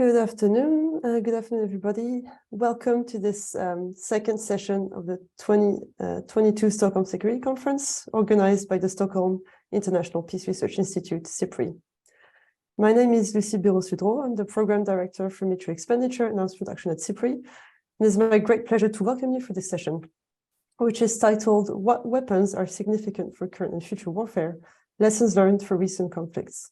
Good afternoon, everybody. Welcome to this second session of the 2022 Stockholm Security Conference, organized by the Stockholm International Peace Research Institute, SIPRI. My name is Lucie Bureau-Sudreau. I'm the Program Director for Military Expenditure and Arms Production at SIPRI. And it's my great pleasure to welcome you for this session, which is titled, What Weapons Are Significant for Current and Future Warfare? Lessons Learned for Recent Conflicts.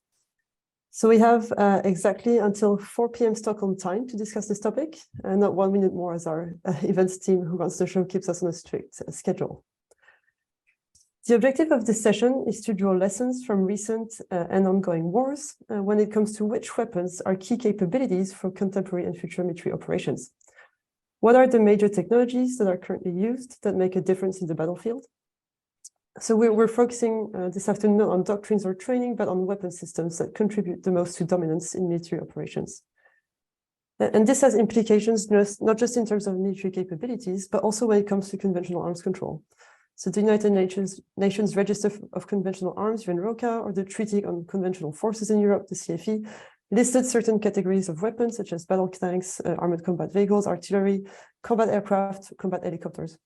So we have exactly until 4 p.m. Stockholm time to discuss this topic, and not 1 minute more as our events team who runs the show keeps us on a strict schedule. The objective of this session is to draw lessons from recent and ongoing wars when it comes to which weapons are key capabilities for contemporary and future military operations. What are the major technologies that are currently used that make a difference in the battlefield? So we're focusing this afternoon not on doctrines or training, but on weapon systems that contribute the most to dominance in military operations. And this has implications not just in terms of military capabilities, but also when it comes to conventional arms control. So the United Nations Register of Conventional Arms, UNROCA, or the Treaty on Conventional Forces in Europe, the CFE, listed certain categories of weapons such as battle tanks, armored combat vehicles, artillery, combat aircraft, combat helicopters.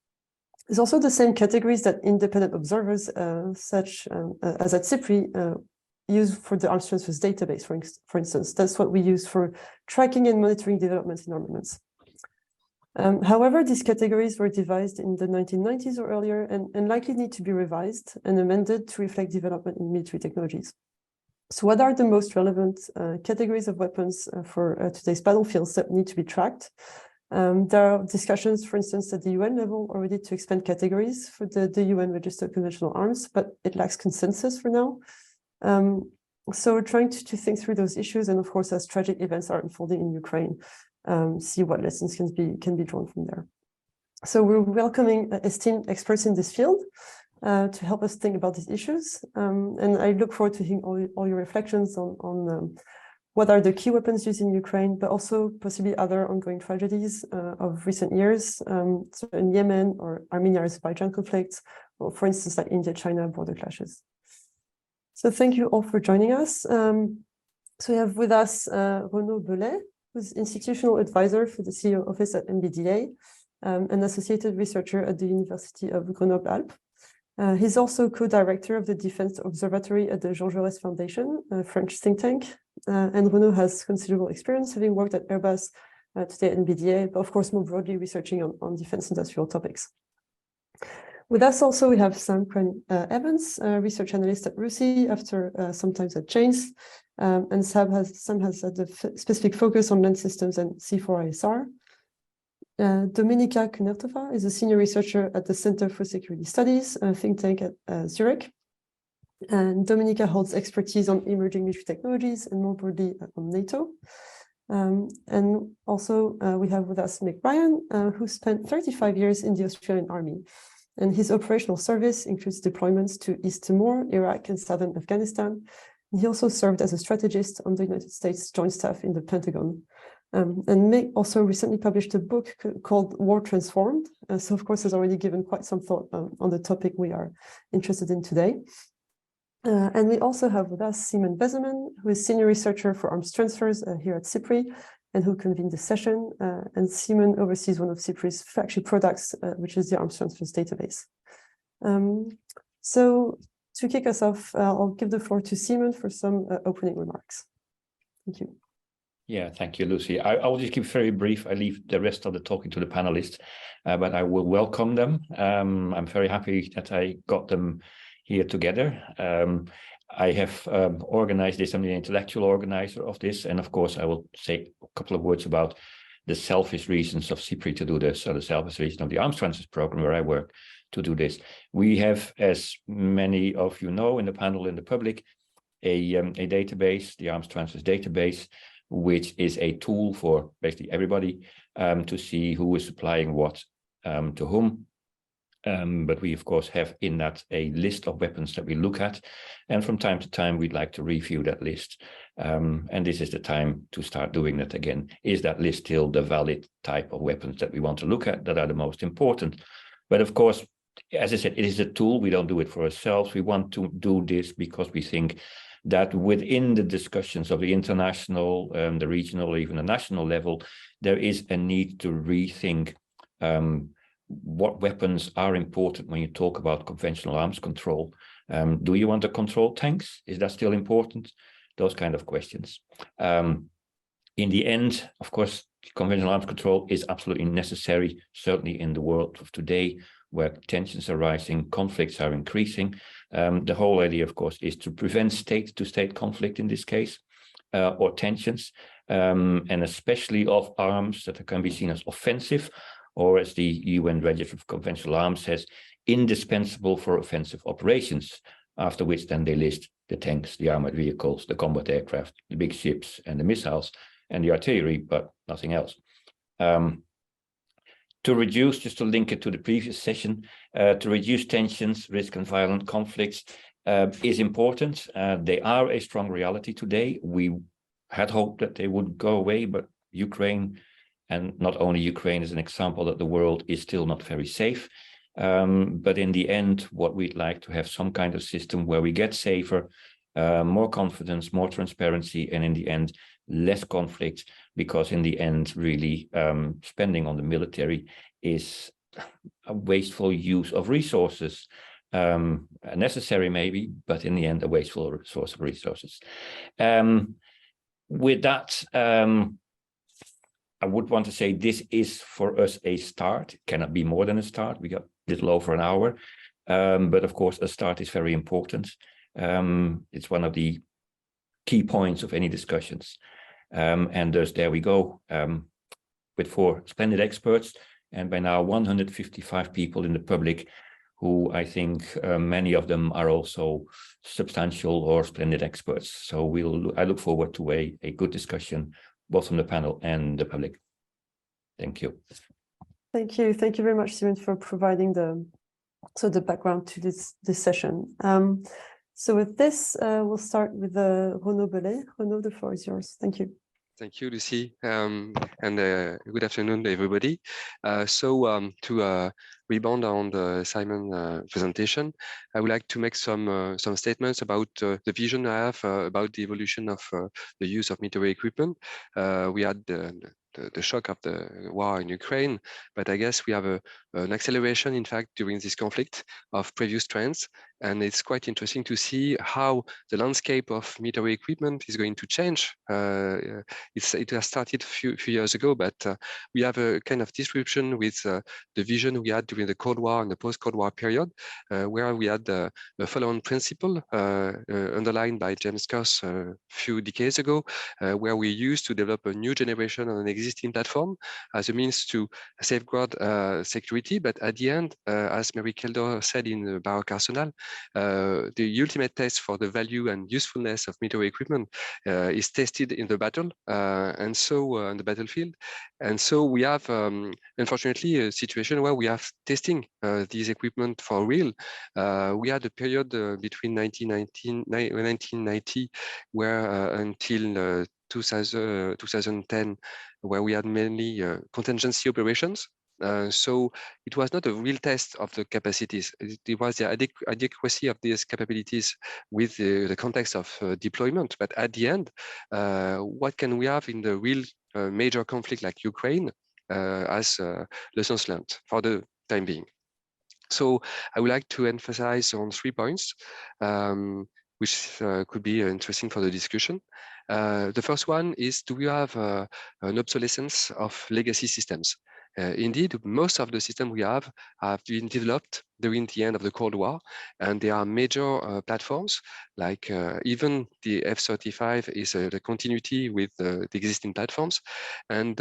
It's also the same categories that independent observers, such as at SIPRI, use for the arms transfers database, for instance. That's what we use for tracking and monitoring developments in armaments. However, these categories were devised in the 1990s or earlier and likely need to be revised and amended to reflect development in military technologies. So what are the most relevant categories of weapons for today's battlefields that need to be tracked? There are discussions, for instance, at the UN level already to expand categories for the UN registered conventional arms, but it lacks consensus for now. So we're trying to think through those issues, and of course, as tragic events are unfolding in Ukraine, see what lessons can be drawn from there. So we're welcoming esteemed experts in this field to help us think about these issues, and I look forward to hearing all your reflections on what are the key weapons used in Ukraine, but also possibly other ongoing tragedies of recent years, so in Yemen or Armenia-Azerbaijan conflicts, or for instance, like India-China border clashes. So thank you all for joining us. So we have with us Renaud Bellet, who's institutional advisor for the CEO office at MBDA, an associated researcher at the University of Grenoble-Alpes. He's also co-director of the Defense Observatory at the Jean Jaurès Foundation, a French think tank. And Renaud has considerable experience, having worked at Airbus, today at NBDA, but of course more broadly researching on defense industrial topics. With us also we have Sam Evans, research analyst at RUSI, after sometimes at Janes, and Sam has had a specific focus on land systems and C4ISR. Dominika Kunertova is a senior researcher at the Center for Security Studies, a think tank at Zurich. And Dominika holds expertise on emerging military technologies and more broadly on NATO. And also we have with us Mick Ryan, who spent 35 years in the Australian Army. And his operational service includes deployments to East Timor, Iraq, and southern Afghanistan. And he also served as a strategist on the United States Joint Staff in the Pentagon. And Mick also recently published a book called War Transformed. So of course has already given quite some thought on the topic we are interested in today. And we also have with us Simon Bezeman, who is senior researcher for arms transfers here at SIPRI, and who convened the session. And Simon oversees one of SIPRI's flagship products, which is the arms transfers database. So to kick us off, I'll give the floor to Simon for some opening remarks. Thank you. Yeah, thank you, Lucy. I will just keep very brief. I leave the rest of the talking to the panelists, but I will welcome them. I'm very happy that I got them here together. I have organized this. I'm the intellectual organizer of this. And of course, I will say a couple of words about the selfish reasons of SIPRI to do this, or the selfish reason of the arms transfers program where I work to do this. We have, as many of you know in the panel, in the public, a database, the arms transfers database, which is a tool for basically everybody to see who is supplying what to whom. But we, of course, have in that a list of weapons that we look at. And from time to time, we'd like to review that list. And this is the time to start doing that again. Is that list still the valid type of weapons that we want to look at that are the most important? But of course, as I said, it is a tool. We don't do it for ourselves. We want to do this because we think that within the discussions of the international, the regional, or even the national level, there is a need to rethink what weapons are important when you talk about conventional arms control. Do you want to control tanks? Is that still important? Those kind of questions. In the end, of course, conventional arms control is absolutely necessary, certainly in the world of today, where tensions are rising, conflicts are increasing. The whole idea, of course, is to prevent state-to-state conflict in this case, or tensions, and especially of arms that can be seen as offensive, or as the UN Register of Conventional Arms says, indispensable for offensive operations, after which then they list the tanks, the armored vehicles, the combat aircraft, the big ships and the missiles, and the artillery, but nothing else. To reduce, just to link it to the previous session, to reduce tensions, risk and violent conflicts is important. They are a strong reality today. We had hoped that they would go away, but Ukraine, and not only Ukraine, is an example that the world is still not very safe. But in the end, what we'd like to have some kind of system where we get safer, more confidence, more transparency, and in the end, less conflict, because in the end, really, spending on the military is a wasteful use of resources. Necessary maybe, but in the end, a wasteful source of resources. With that, I would want to say this is for us a start. It cannot be more than a start. We got a little over an hour, but of course, a start is very important. It's one of the key points of any discussions. And thus, there we go, with 4 splendid experts, and by now 155 people in the public, who I think many of them are also substantial or splendid experts. So I look forward to a good discussion, both from the panel and the public. Thank you. Thank you. Thank you very much, Simon, for providing the background to this session. So with this, we'll start with Renaud Bellet. Renaud, the floor is yours. Thank you. Thank you, Lucy, and good afternoon, everybody. To rebound on Simon's presentation, I would like to make some statements about the vision I have about the evolution of the use of military equipment. We had the shock of the war in Ukraine, but I guess we have an acceleration, in fact, during this conflict of previous trends. And it's quite interesting to see how the landscape of military equipment is going to change. It has started a few years ago, but we have a kind of disruption with the vision we had during the Cold War and the post-Cold War period, where we had the follow-on principle underlined by James Coss a few decades ago, where we used to develop a new generation on an existing platform as a means to safeguard security. But at the end, as Mary Keldor said in Baroque Arsenal, the ultimate test for the value and usefulness of military equipment is tested in the battle, and so on the battlefield. And so we have, unfortunately, a situation where we have testing these equipment for real. We had a period between 1990, where until 2010, where we had mainly contingency operations. So it was not a real test of the capacities. It was the adequacy of these capabilities with the context of deployment. But at the end, what can we have in the real major conflict like Ukraine as lessons learned for the time being? So I would like to emphasize on 3 points, which could be interesting for the discussion. The first one is, do we have an obsolescence of legacy systems? Indeed, most of the systems we have been developed during the end of the Cold War, and there are major platforms, like even the F-35 is the continuity with the existing platforms. And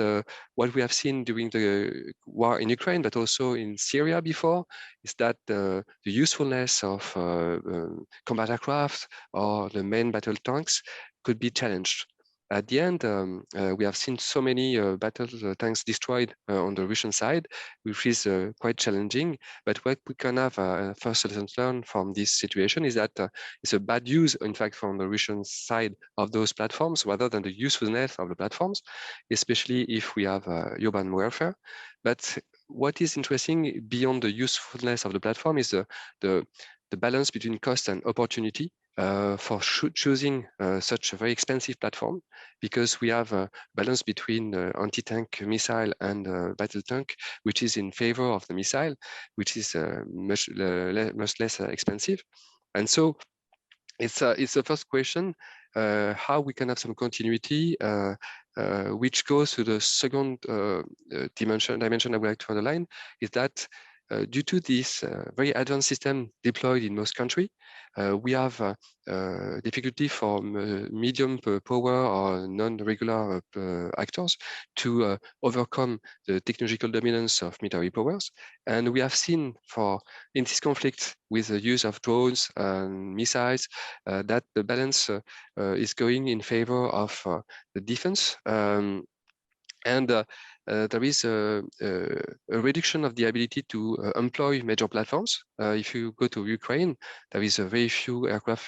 what we have seen during the war in Ukraine, but also in Syria before, is that the usefulness of combat aircraft or the main battle tanks could be challenged. At the end, we have seen so many battle tanks destroyed on the Russian side, which is quite challenging. But what we can have first lesson learned from this situation is that it's a bad use, in fact, from the Russian side of those platforms, rather than the usefulness of the platforms, especially if we have urban warfare. But what is interesting beyond the usefulness of the platform is the balance between cost and opportunity for choosing such a very expensive platform, because we have a balance between anti-tank missile and battle tank, which is in favor of the missile, which is much less expensive. And so it's the first question, how we can have some continuity, which goes to the second dimension I would like to underline, is that due to this very advanced system deployed in most countries, we have difficulty for medium power or non-regular actors to overcome the technological dominance of military powers. And we have seen in this conflict with the use of drones and missiles that the balance is going in favor of the defense. And there is a reduction of the ability to employ major platforms. If you go to Ukraine, there is a very few aircraft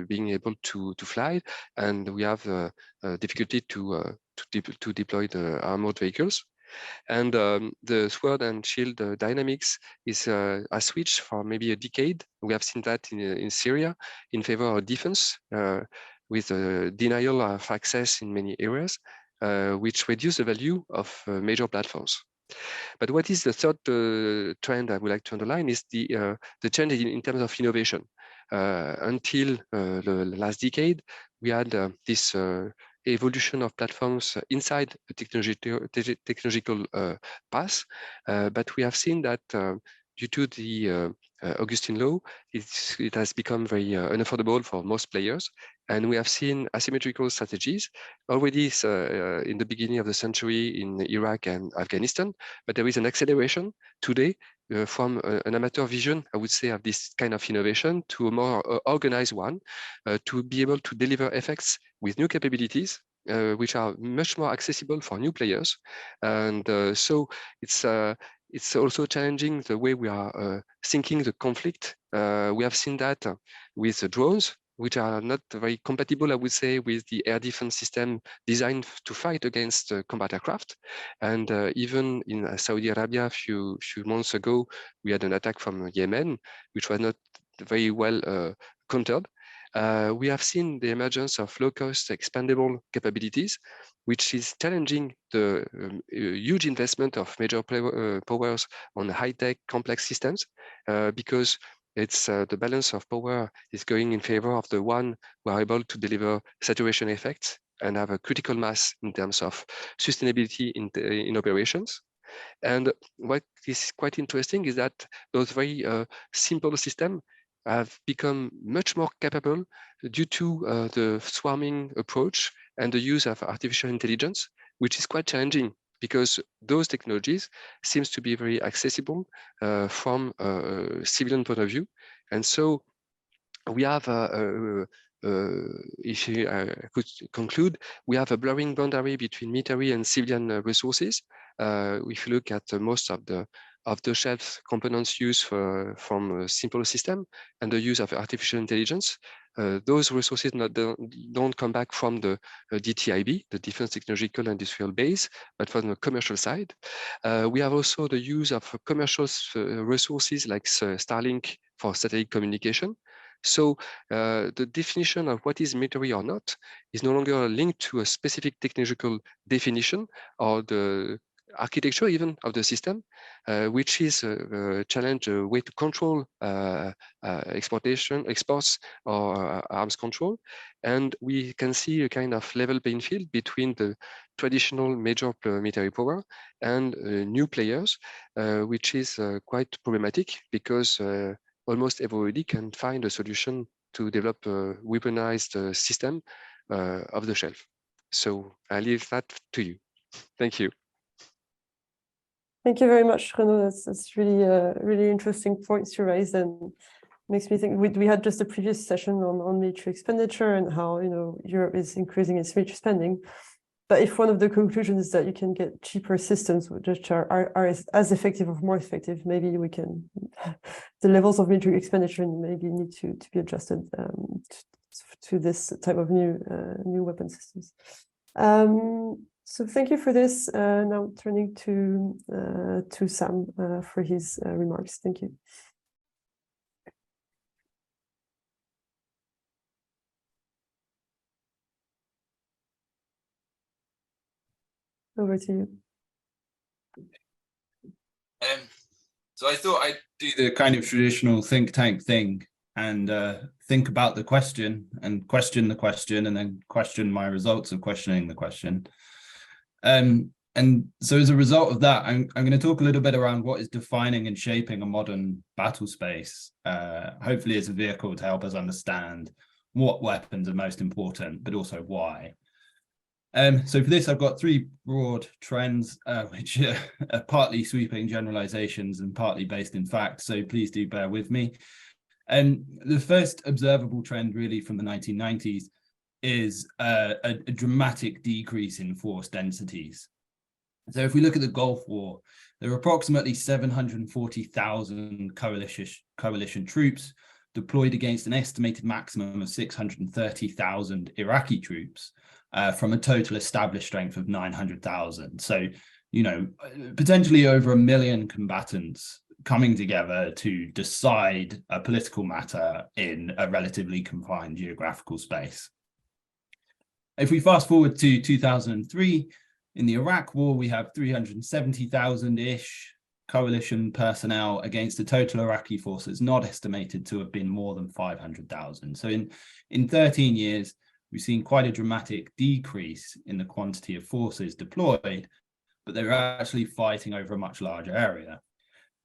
being able to fly, and we have difficulty to deploy the armored vehicles. And the sword and shield dynamics is a switch for maybe a decade. We have seen that in Syria in favor of defense, with denial of access in many areas, which reduce the value of major platforms. But what is the third trend I would like to underline is the change in terms of innovation. Until the last decade, we had this evolution of platforms inside the technological path, but we have seen that due to the Augustine law, it has become very unaffordable for most players. And we have seen asymmetrical strategies already in the beginning of the century in Iraq and Afghanistan, but there is an acceleration today from an amateur vision, I would say, of this kind of innovation to a more organized one, to be able to deliver effects with new capabilities, which are much more accessible for new players. And so it's also challenging the way we are thinking the conflict. We have seen that with the drones, which are not very compatible, I would say, with the air defense system designed to fight against combat aircraft. And even in Saudi Arabia, a few months ago, we had an attack from Yemen, which was not very well countered. We have seen the emergence of low-cost expandable capabilities, which is challenging the huge investment of major powers on high-tech complex systems, because it's the balance of power is going in favor of the one who are able to deliver saturation effects and have a critical mass in terms of sustainability in operations. And what is quite interesting is that those very simple systems have become much more capable due to the swarming approach and the use of artificial intelligence, which is quite challenging because those technologies seems to be very accessible from a civilian point of view. And so we have, if I could conclude, we have a blurring boundary between military and civilian resources. If you look at most of the off-the-shelf components used from a simple system and the use of artificial intelligence, those resources don't come back from the DTIB, the Defense Technological Industrial Base, but from the commercial side. We have also the use of commercial resources like Starlink for satellite communication. So the definition of what is military or not is no longer linked to a specific technological definition or the architecture even of the system, which is a challenge, a way to control exports or arms control. And we can see a kind of level playing field between the traditional major military power and new players, which is quite problematic because almost everybody can find a solution to develop a weaponized system off the shelf. So I leave that to you. Thank you. Thank you very much, Renaud. That's really really interesting points you raised, and makes me think we had just a previous session on military expenditure and how Europe is increasing its military spending. But if one of the conclusions is that you can get cheaper systems which are as effective or more effective, maybe we can the levels of military expenditure maybe need to be adjusted to this type of new weapon systems. So thank you for this. Now turning to Sam for his remarks. Thank you. over to you. So I thought I'd do the kind of traditional think tank thing and think about the question and question the question and then question my results of questioning the question. And so as a result of that, I'm going to talk a little bit around what is defining and shaping a modern battle space, hopefully as a vehicle to help us understand what weapons are most important, but also why. So for this, I've got three broad trends, which are partly sweeping generalizations and partly based in fact, so please do bear with me. The first observable trend really from the 1990s is a dramatic decrease in force densities. So if we look at the Gulf War, there are approximately 740,000 coalition troops deployed against an estimated maximum of 630,000 Iraqi troops from a total established strength of 900,000. So, you know, potentially over 1 million combatants coming together to decide a political matter in a relatively confined geographical space. If we fast forward to 2003, in the Iraq War, we have 370,000-ish coalition personnel against a total Iraqi force that's not estimated to have been more than 500,000. So in 13 years, we've seen quite a dramatic decrease in the quantity of forces deployed, but they're actually fighting over a much larger area.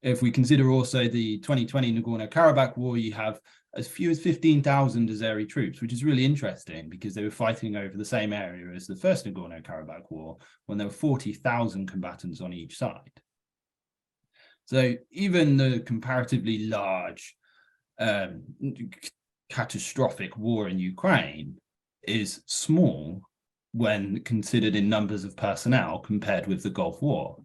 If we consider also the 2020 Nagorno-Karabakh War, you have as few as 15,000 Azeri troops, which is really interesting because they were fighting over the same area as the first Nagorno-Karabakh War, when there were 40,000 combatants on each side. So even the comparatively large, catastrophic war in Ukraine is small when considered in numbers of personnel compared with the Gulf War.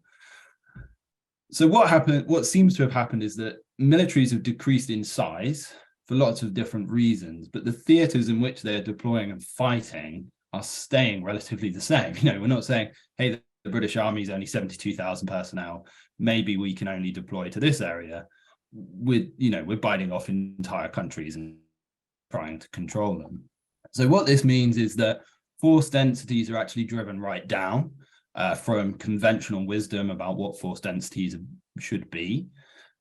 So what seems to have happened is that militaries have decreased in size for lots of different reasons, but the theaters in which they're deploying and fighting are staying relatively the same. You know, we're not saying, hey, the British Army is only 72,000 personnel, maybe we can only deploy to this area. We're biting off entire countries and trying to control them. So what this means is that force densities are actually driven right down from conventional wisdom about what force densities should be.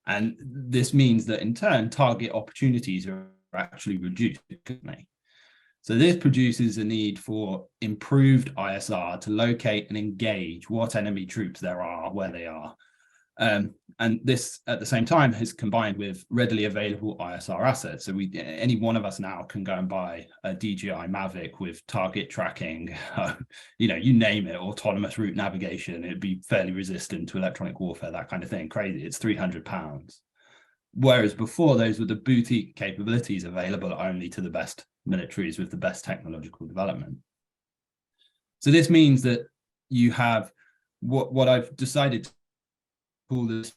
And this means that in turn, target opportunities are actually reduced. So this produces a need for improved ISR to locate and engage what enemy troops there are, where they are. And this, at the same time, is combined with readily available ISR assets. So any one of us now can go and buy a DJI Mavic with target tracking, you name it, autonomous route navigation. It'd be fairly resistant to electronic warfare, that kind of thing. Crazy. It's £300. Whereas before, those were the boutique capabilities available only to the best militaries with the best technological development. So this means that you have what I've decided to call this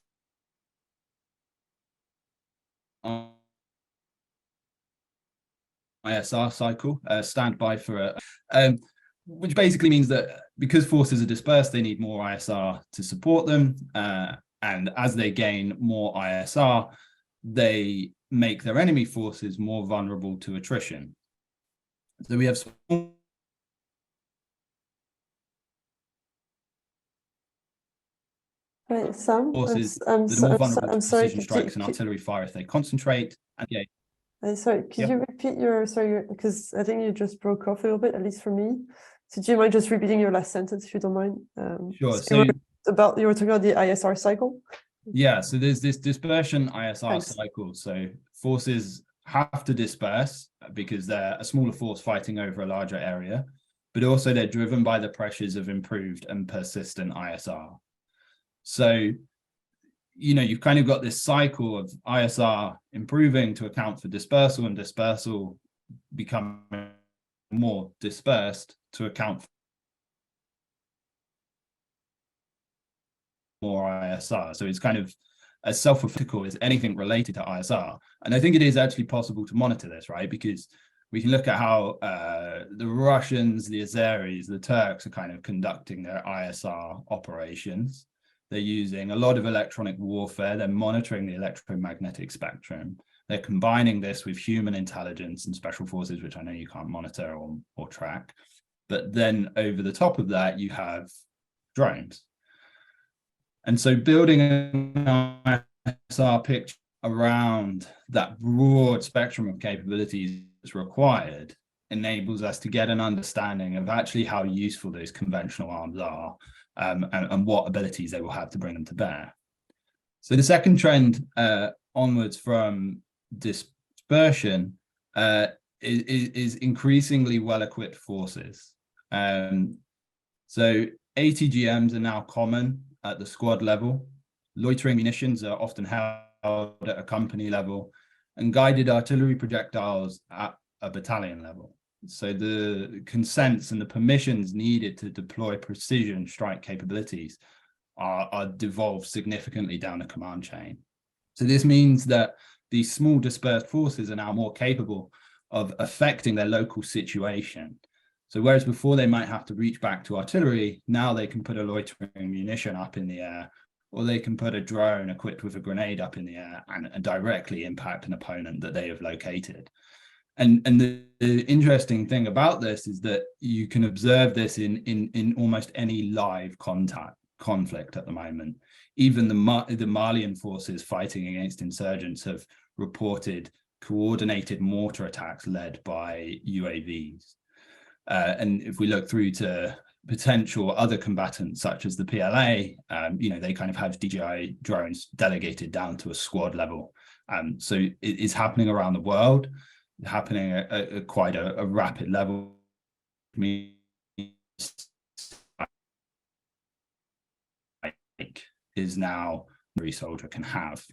ISR cycle, standby for which basically means that because forces are dispersed, they need more ISR to support them. And as they gain more ISR, they make their enemy forces more vulnerable to attrition. So we have Right, Sam, forces I'm that are more vulnerable to sorry, precision strikes and artillery fire if they concentrate. And sorry, could you repeat because I think you just broke off a little bit, at least for me. So do you mind just repeating your last sentence, if you don't mind? Sure. So you were talking about the ISR cycle? Yeah, so there's this dispersion ISR cycle. So forces have to disperse because they're a smaller force fighting over a larger area, but also they're driven by the pressures of improved and persistent ISR. So, you've kind of got this cycle of ISR improving to account for dispersal and dispersal becoming more dispersed to account for more ISR. So it's kind of as self-critical as anything related to ISR. And I think it is actually possible to monitor this, right? Because we can look at how the Russians, the Azeris, the Turks are kind of conducting their ISR operations. They're using a lot of electronic warfare. They're monitoring the electromagnetic spectrum. They're combining this with human intelligence and special forces, which I know you can't monitor or track. But then over the top of that, you have drones. And so building an ISR picture around that broad spectrum of capabilities that's required enables us to get an understanding of actually how useful those conventional arms are, and what abilities they will have to bring them to bear. So the second trend onwards from dispersion is increasingly well-equipped forces. So ATGMs are now common at the squad level. Loitering munitions are often held at a company level, and guided artillery projectiles at a battalion level. So the consents and the permissions needed to deploy precision strike capabilities are devolved significantly down the command chain. So this means that these small dispersed forces are now more capable of affecting their local situation. So whereas before they might have to reach back to artillery, now they can put a loitering munition up in the air, or they can put a drone equipped with a grenade up in the air and directly impact an opponent that they have located. And the interesting thing about this is that you can observe this in almost any live conflict at the moment. Even the Malian forces fighting against insurgents have reported coordinated mortar attacks led by UAVs. And if we look through to potential other combatants such as the PLA, they kind of have DJI drones delegated down to a squad level. So it is happening around the world, happening at quite a rapid level. Is now every soldier can have.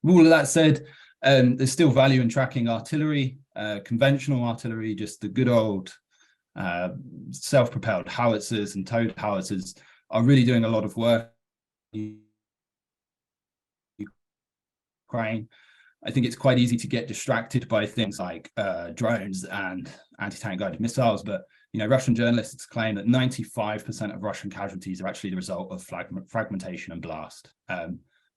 With all of that said, there's still value in tracking artillery, conventional artillery, just the good old self-propelled howitzers and towed howitzers are really doing a lot of work in Ukraine. I think it's quite easy to get distracted by things like drones and anti-tank guided missiles, but Russian journalists claim that 95% of Russian casualties are actually the result of fragmentation and blast.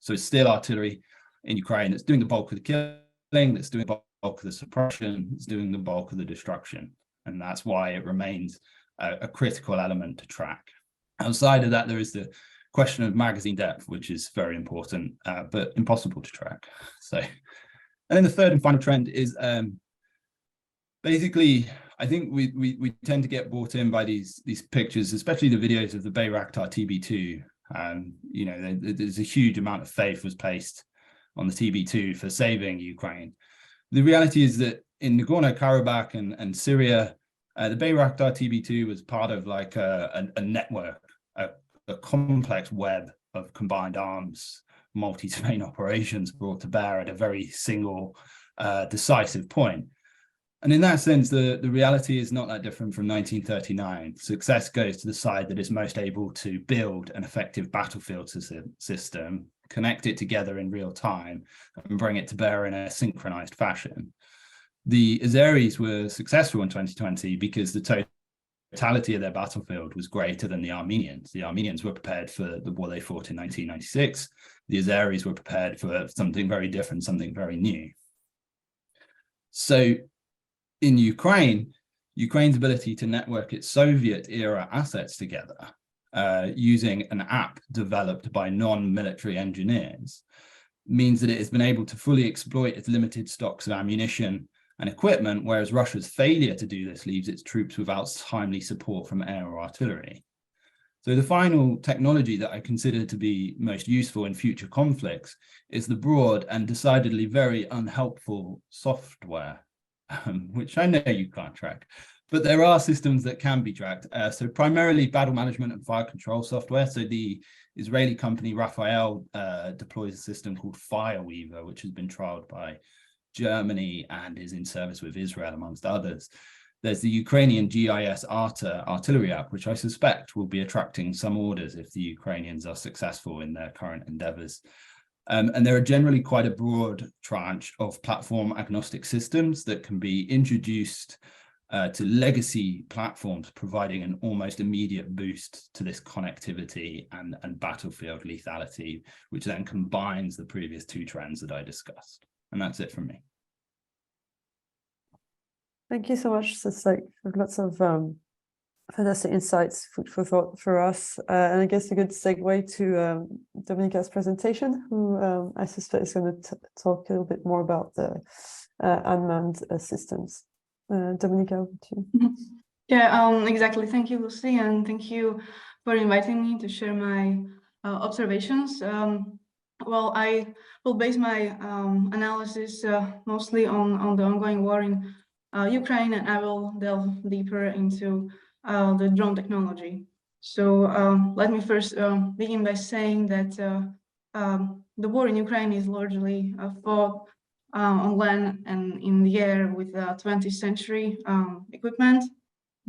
So it's still artillery in Ukraine that's doing the bulk of the killing, that's doing the bulk of the suppression, it's doing the bulk of the destruction. And that's why it remains a critical element to track. Outside of that, there is the question of magazine depth, which is very important, but impossible to track. So, and then the third and final trend is basically, I think we tend to get brought in by these pictures, especially the videos of the Bayraktar TB2. There's a huge amount of faith was placed on the TB2 for saving Ukraine. The reality is that in Nagorno-Karabakh and Syria, the Bayraktar TB2 was part of like a network, a complex web of combined arms, multi-domain operations brought to bear at a very single decisive point. And in that sense, the reality is not that different from 1939. Success goes to the side that is most able to build an effective battlefield system, connect it together in real time, and bring it to bear in a synchronized fashion. The Azeris were successful in 2020 because the totality of their battlefield was greater than the Armenians. The Armenians were prepared for the war they fought in 1996. The Azeris were prepared for something very different, something very new. So in Ukraine's ability to network its Soviet-era assets together using an app developed by non-military engineers means that it has been able to fully exploit its limited stocks of ammunition and equipment, whereas Russia's failure to do this leaves its troops without timely support from air or artillery. So the final technology that I consider to be most useful in future conflicts is the broad and decidedly very unhelpful software, which I know you can't track, but there are systems that can be tracked. So primarily battle management and fire control software. So the Israeli company Rafael deploys a system called Fireweaver, which has been trialed by Germany and is in service with Israel, amongst others. There's the Ukrainian GIS Arta artillery app, which I suspect will be attracting some orders if the Ukrainians are successful in their current endeavors. And there are generally quite a broad tranche of platform agnostic systems that can be introduced to legacy platforms, providing an almost immediate boost to this connectivity and battlefield lethality, which then combines the previous two trends that I discussed. And that's it from me. Thank you so much. So it's like lots of Fantastic insights, food for thought for us. And I guess a good segue to Dominica's presentation, who I suspect is going to talk a little bit more about the unmanned systems. Dominica, over to you. Yeah, exactly. Thank you, Lucy, and thank you for inviting me to share my observations. Well, I will base my analysis mostly on the ongoing war in Ukraine, and I will delve deeper into the drone technology. So let me first begin by saying that the war in Ukraine is largely fought on land and in the air with 20th century equipment.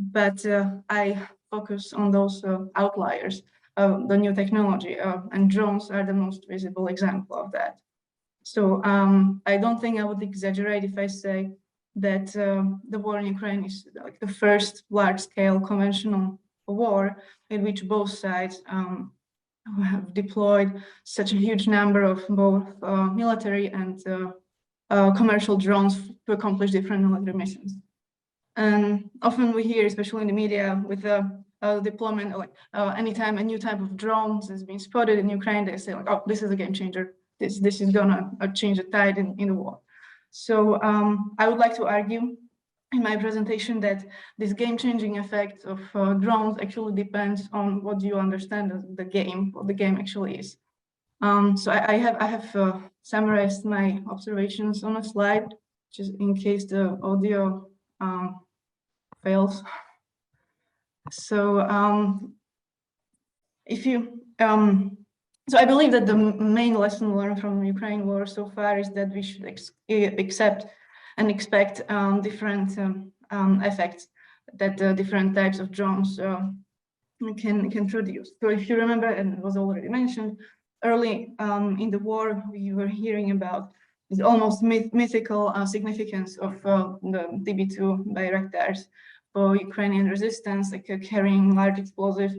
But I focus on those outliers, the new technology, and drones are the most visible example of that. So I don't think I would exaggerate if I say that the war in Ukraine is like the first large-scale conventional war in which both sides have deployed such a huge number of both military and commercial drones to accomplish different military missions. And often we hear, especially in the media, with the deployment, like anytime a new type of drones has been spotted in Ukraine, they say like, oh, this is a game changer. This is gonna change the tide in the war. So I would like to argue in my presentation that this game-changing effect of drones actually depends on what you understand as the game, what the game actually is. So I have summarized my observations on a slide, just in case the audio fails. So if you so I believe that the main lesson learned from the Ukraine war so far is that we should accept and expect different effects that different types of drones can produce. So if you remember, and it was already mentioned, early in the war, we were hearing about this almost mythical significance of the TB2 Bayraktars for Ukrainian resistance, like carrying large explosives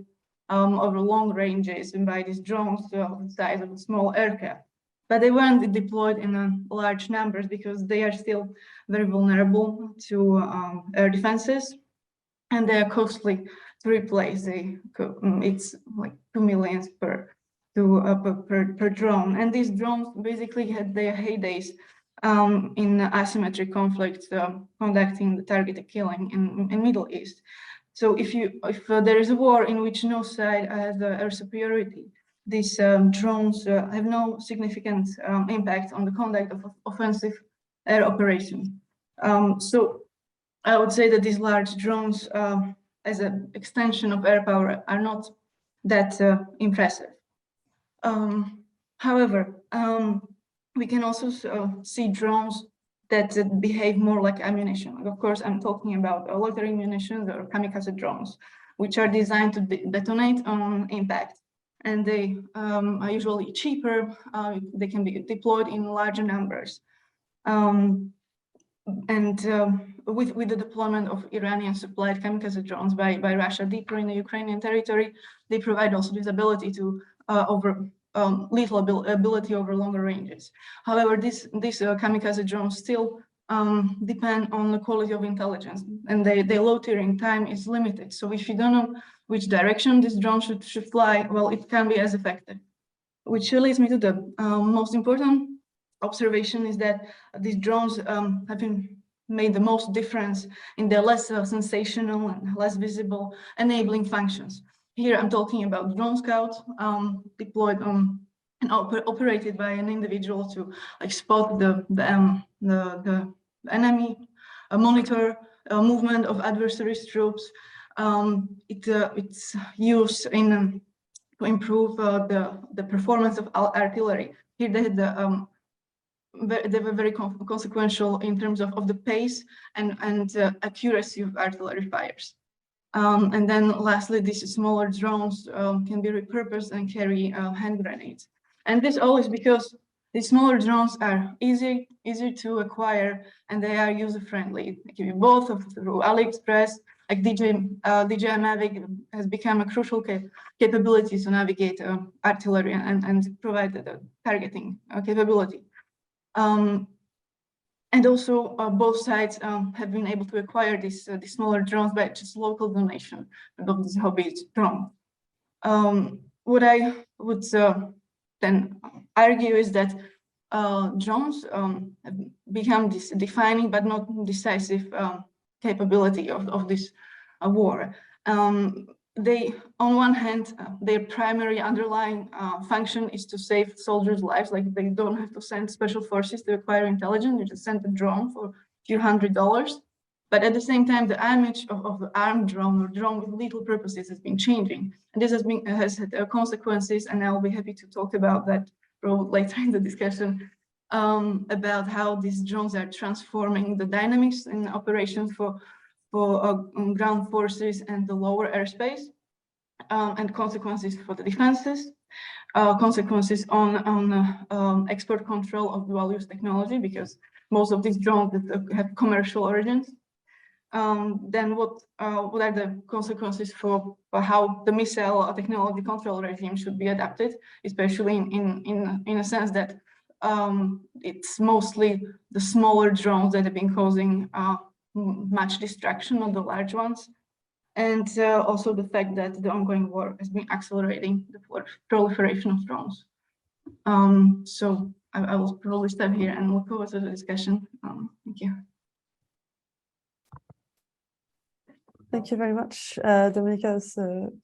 over long ranges and by these drones the size of a small aircraft. But they weren't deployed in large numbers because they are still very vulnerable to air defenses, and they are costly to replace. It's like 2 million per drone, and these drones basically had their heydays in asymmetric conflicts, conducting the targeted killing in Middle East. So if there is a war in which no side has air superiority, these drones have no significant impact on the conduct of offensive air operations. So I would say that these large drones, as an extension of air power, are not that impressive. However, we can also see drones that behave more like ammunition. Of course, I'm talking about loitering munitions or kamikaze drones, which are designed to detonate on impact. And they are usually cheaper. They can be deployed in larger numbers. With the deployment of Iranian-supplied kamikaze drones by Russia deeper in the Ukrainian territory, they provide also this ability to lethal ability over longer ranges. However, these kamikaze drones still depend on the quality of intelligence, and their low-tiering time is limited. So if you don't know which direction this drone should fly, well, it can be as effective. Which leads me to the most important observation is that these drones have been made the most difference in their less sensational and less visible enabling functions. Here I'm talking about drone scout deployed on and operated by an individual to like spot the enemy, monitor movement of adversary troops. It's used in to improve the performance of artillery. Here they were very consequential in terms of the pace and accuracy of artillery fires. And then lastly, these smaller drones can be repurposed and carry hand grenades. And this all is because these smaller drones are easy to acquire, and they are user-friendly. They can be both through AliExpress, like DJI Mavic has become a crucial capability to navigate artillery and provide the targeting capability. And also both sides have been able to acquire these smaller drones by just local donation of this hobby drone. What I would then argue is that drones have become this defining but not decisive capability of this war. They, on one hand, their primary underlying function is to save soldiers' lives. Like, they don't have to send special forces to acquire intelligence. You just send a drone for a few $100s. But at the same time, the image of the armed drone or drone with lethal purposes has been changing. And this has had consequences, and I'll be happy to talk about that later in the discussion, about how these drones are transforming the dynamics in operations for ground forces and the lower airspace, and consequences for the defenses, consequences on export control of dual-use technology, because most of these drones have commercial origins. Then what are the consequences for how the missile technology control regime should be adapted, especially in a sense that it's mostly the smaller drones that have been causing much destruction on the large ones. And also the fact that the ongoing war has been accelerating the proliferation of drones. So I will probably stop here and look forward to the discussion. Thank you. Thank you very much, Dominika. It's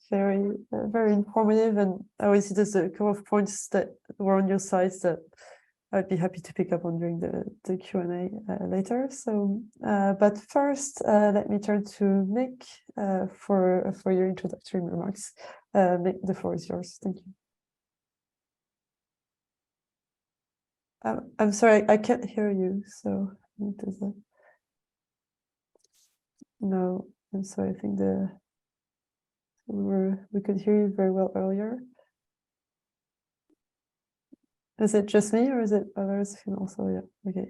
very informative, and I always see there's a couple of points that were on your slides that I'd be happy to pick up on during the Q&A later. So, but first, let me turn to Mick for your introductory remarks. Mick, the floor is yours. Thank you. I'm sorry, I can't hear you. So, no. I'm sorry, I think we could hear you very well earlier. Is it just me, or is it others can also? Yeah, okay.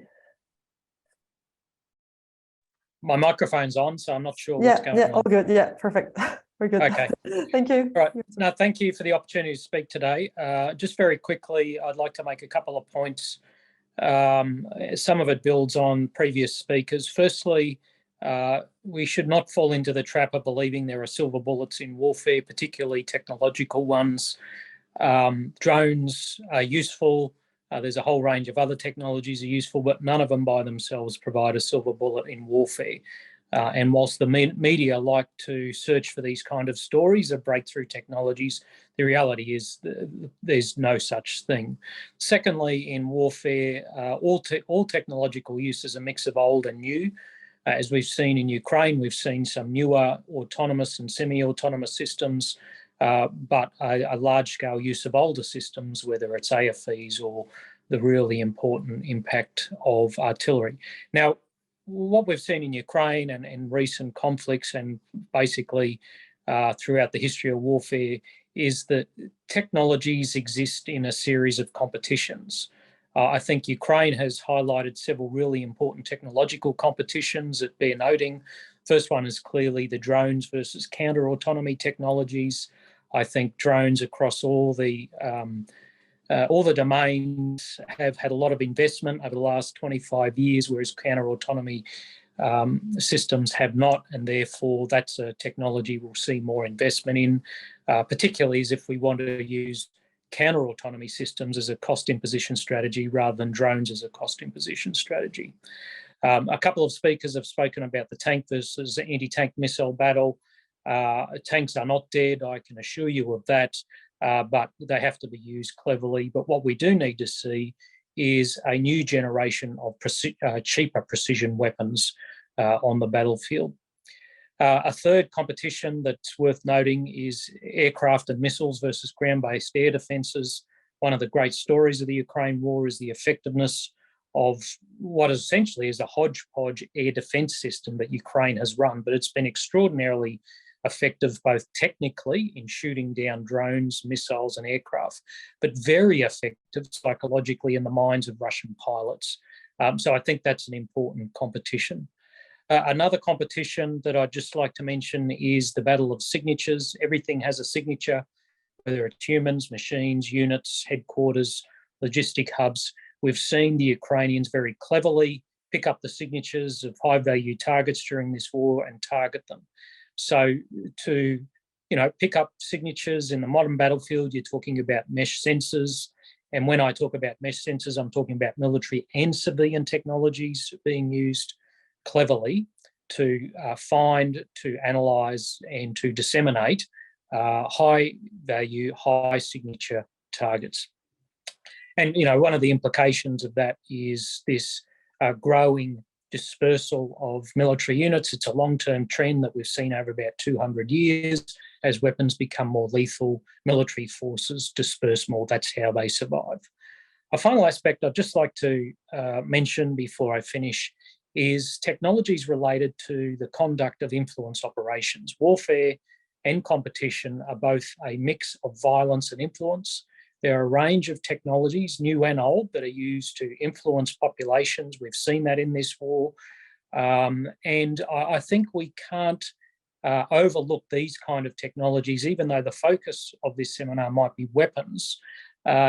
My microphone's on, so I'm not sure what's going on. Yeah, all good. Yeah, perfect. We're good. Okay. Thank you. Right. No, thank you for the opportunity to speak today. Just very quickly, I'd like to make a couple of points. Some of it builds on previous speakers. Firstly, we should not fall into the trap of believing there are silver bullets in warfare, particularly technological ones. Drones are useful. There's a whole range of other technologies are useful, but none of them by themselves provide a silver bullet in warfare. And whilst the media like to search for these kind of stories of breakthrough technologies, the reality is there's no such thing. Secondly, in warfare, all technological use is a mix of old and new. As we've seen in Ukraine, we've seen some newer autonomous and semi-autonomous systems, but a large-scale use of older systems, whether it's AFVs or the really important impact of artillery. Now, what we've seen in Ukraine and in recent conflicts and basically throughout the history of warfare is that technologies exist in a series of competitions. I think Ukraine has highlighted several really important technological competitions that bear noting. First one is clearly the drones versus counter-autonomy technologies. I think drones across all the domains have had a lot of investment over the last 25 years, whereas counter-autonomy systems have not, and therefore that's a technology we'll see more investment in, particularly as if we want to use counter-autonomy systems as a cost imposition strategy rather than drones as a cost imposition strategy. A couple of speakers have spoken about the tank versus anti-tank missile battle. Tanks are not dead, I can assure you of that, but they have to be used cleverly. But what we do need to see is a new generation of cheaper precision weapons on the battlefield. A third competition that's worth noting is aircraft and missiles versus ground-based air defences. One of the great stories of the Ukraine war is the effectiveness of what essentially is a hodgepodge air defence system that Ukraine has run, but it's been extraordinarily effective both technically in shooting down drones, missiles and aircraft, but very effective psychologically in the minds of Russian pilots. So I think that's an important competition. Another competition that I'd just like to mention is the battle of signatures. Everything has a signature, whether it's humans, machines, units, headquarters, logistic hubs. We've seen the Ukrainians very cleverly pick up the signatures of high-value targets during this war and target them. So to pick up signatures in the modern battlefield, you're talking about mesh sensors. And when I talk about mesh sensors, I'm talking about military and civilian technologies being used cleverly to find, to analyse and to disseminate high-value, high-signature targets. And, one of the implications of that is this growing dispersal of military units. It's a long-term trend that we've seen over about 200 years. As weapons become more lethal, military forces disperse more. That's how they survive. A final aspect I'd just like to mention before I finish is technologies related to the conduct of influence operations. Warfare and competition are both a mix of violence and influence. There are a range of technologies, new and old, that are used to influence populations. We've seen that in this war. And I think we can't overlook these kind of technologies, even though the focus of this seminar might be weapons.